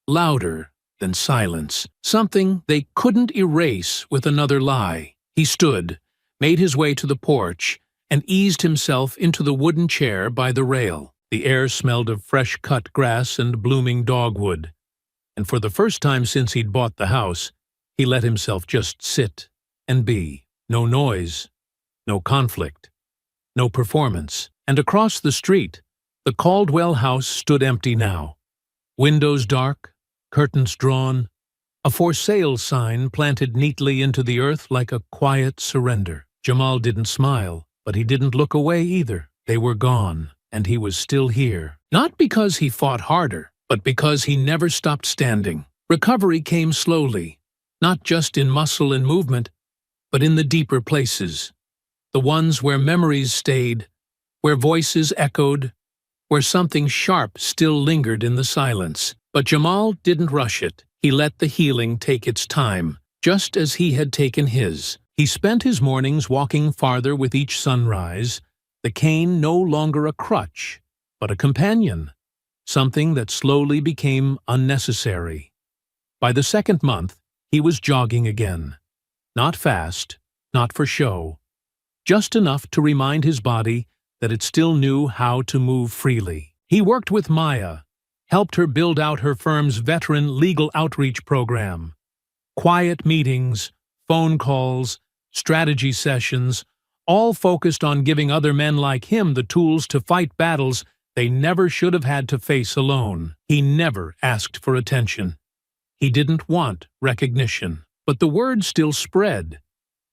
louder than silence. Something they couldn't erase with another lie. He stood, made his way to the porch, and eased himself into the wooden chair by the rail. The air smelled of fresh-cut grass and blooming dogwood, and for the first time since he'd bought the house, he let himself just sit and be. No noise, no conflict, no performance. And across the street, the Caldwell house stood empty now. Windows dark, curtains drawn, a for sale sign planted neatly into the earth like a quiet surrender. Jamal didn't smile, but he didn't look away either. They were gone, and he was still here. Not because he fought harder, but because he never stopped standing. Recovery came slowly, not just in muscle and movement, but in the deeper places. The ones where memories stayed, where voices echoed, where something sharp still lingered in the silence. But Jamal didn't rush it. He let the healing take its time, just as he had taken his. He spent his mornings walking farther with each sunrise, the cane no longer a crutch, but a companion, something that slowly became unnecessary. By the second month, he was jogging again. Not fast, not for show, just enough to remind his body that it still knew how to move freely. He worked with Maya, helped her build out her firm's veteran legal outreach program. Quiet meetings, phone calls, strategy sessions, all focused on giving other men like him the tools to fight battles they never should have had to face alone. He never asked for attention. He didn't want recognition. But the word still spread,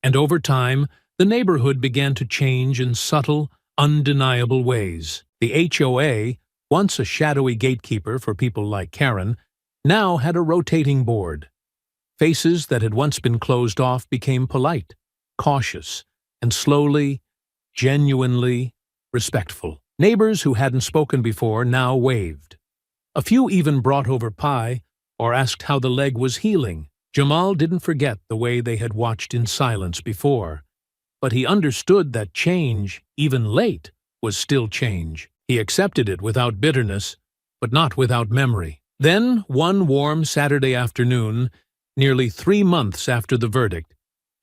and over time, the neighborhood began to change in subtle, undeniable ways. The HOA, once a shadowy gatekeeper for people like Karen, now had a rotating board. Faces that had once been closed off became polite, cautious, and slowly, genuinely respectful. Neighbors who hadn't spoken before now waved. A few even brought over pie or asked how the leg was healing. Jamal didn't forget the way they had watched in silence before, but he understood that change, even late, was still change. He accepted it without bitterness, but not without memory. Then, one warm Saturday afternoon, nearly 3 months after the verdict,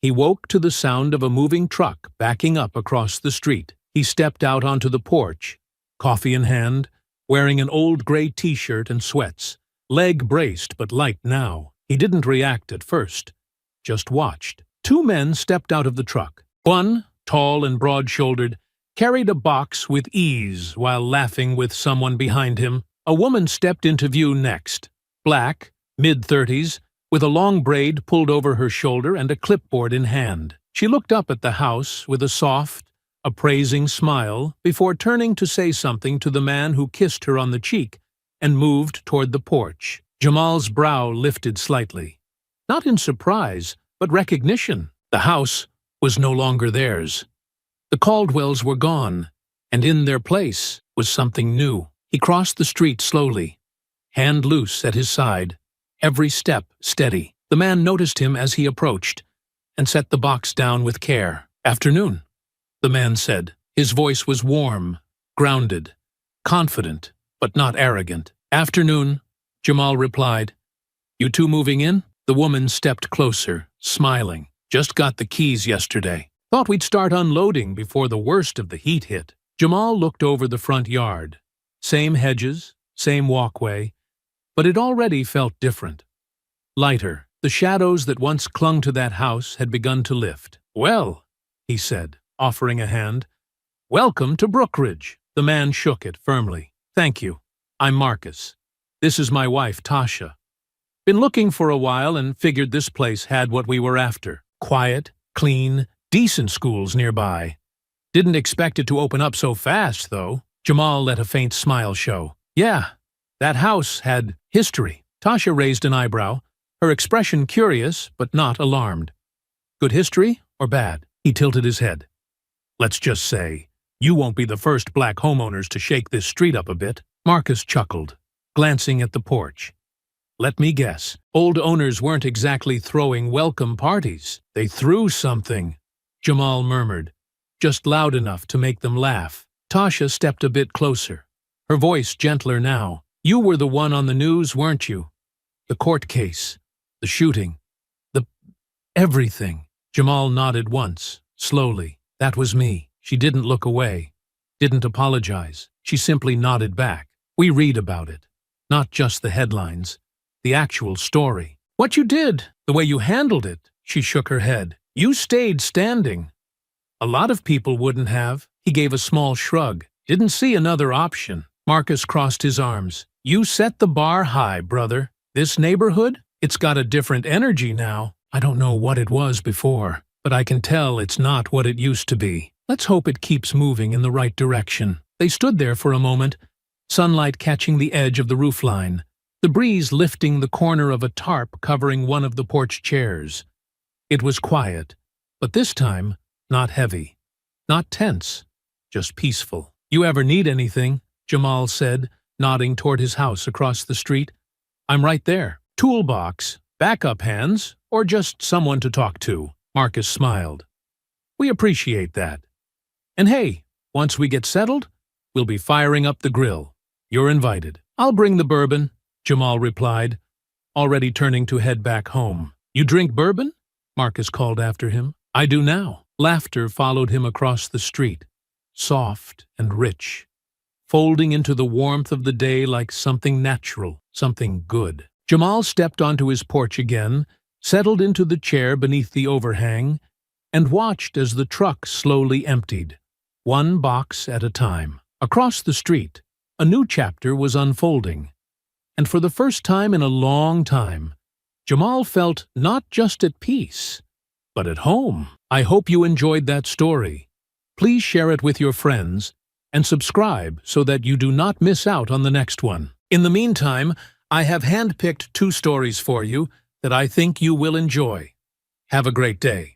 he woke to the sound of a moving truck backing up across the street. He stepped out onto the porch, coffee in hand, wearing an old gray t-shirt and sweats, leg braced but light now. He didn't react at first, just watched. 2 men stepped out of the truck. One, tall and broad-shouldered, carried a box with ease while laughing with someone behind him. A woman stepped into view next, black, mid-30s, with a long braid pulled over her shoulder and a clipboard in hand. She looked up at the house with a soft, appraising smile before turning to say something to the man who kissed her on the cheek and moved toward the porch. Jamal's brow lifted slightly. Not in surprise, but recognition. The house was no longer theirs. The Caldwells were gone, and in their place was something new. He crossed the street slowly, hand loose at his side, every step steady. The man noticed him as he approached, and set the box down with care. "Afternoon," the man said. His voice was warm, grounded, confident, but not arrogant. "Afternoon," Jamal replied. "You two moving in?" The woman stepped closer, smiling. "Just got the keys yesterday. Thought we'd start unloading before the worst of the heat hit." Jamal looked over the front yard. Same hedges, same walkway, but it already felt different. Lighter. The shadows that once clung to that house had begun to lift. "Well," he said, offering a hand. "Welcome to Brookridge." The man shook it firmly. "Thank you. I'm Marcus. This is my wife, Tasha. Been looking for a while and figured this place had what we were after. Quiet, clean, decent schools nearby. Didn't expect it to open up so fast, though." Jamal let a faint smile show. "Yeah, that house had history," Tasha raised an eyebrow, her expression curious but not alarmed. Good history or bad? He tilted his head. Let's just say, you won't be the first black homeowners to shake this street up a bit. Marcus chuckled, glancing at the porch. Let me guess, old owners weren't exactly throwing welcome parties. They threw something, Jamal murmured, just loud enough to make them laugh. Tasha stepped a bit closer, her voice gentler now. You were the one on the news, weren't you? The court case, the shooting, everything. Jamal nodded once, slowly. That was me. She didn't look away, didn't apologize. She simply nodded back. We read about it, not just the headlines, the actual story. What you did, the way you handled it, she shook her head. You stayed standing. A lot of people wouldn't have. He gave a small shrug. Didn't see another option. Marcus crossed his arms. You set the bar high, brother. This neighborhood, it's got a different energy now. I don't know what it was before, but I can tell it's not what it used to be. Let's hope it keeps moving in the right direction. They stood there for a moment, sunlight catching the edge of the roofline, the breeze lifting the corner of a tarp covering one of the porch chairs. It was quiet, but this time, not heavy, not tense, just peaceful. You ever need anything? Jamal said, nodding toward his house across the street. I'm right there. Toolbox, backup hands, or just someone to talk to. Marcus smiled. We appreciate that. And hey, once we get settled, we'll be firing up the grill. You're invited. I'll bring the bourbon, Jamal replied, already turning to head back home. You drink bourbon? Marcus called after him. I do now. Laughter followed him across the street, soft and rich, folding into the warmth of the day like something natural, something good. Jamal stepped onto his porch again, settled into the chair beneath the overhang, and watched as the truck slowly emptied, one box at a time. Across the street, a new chapter was unfolding, and for the first time in a long time, Jamal felt not just at peace, but at home. I hope you enjoyed that story. Please share it with your friends and subscribe so that you do not miss out on the next one. In the meantime, I have handpicked 2 stories for you that I think you will enjoy. Have a great day.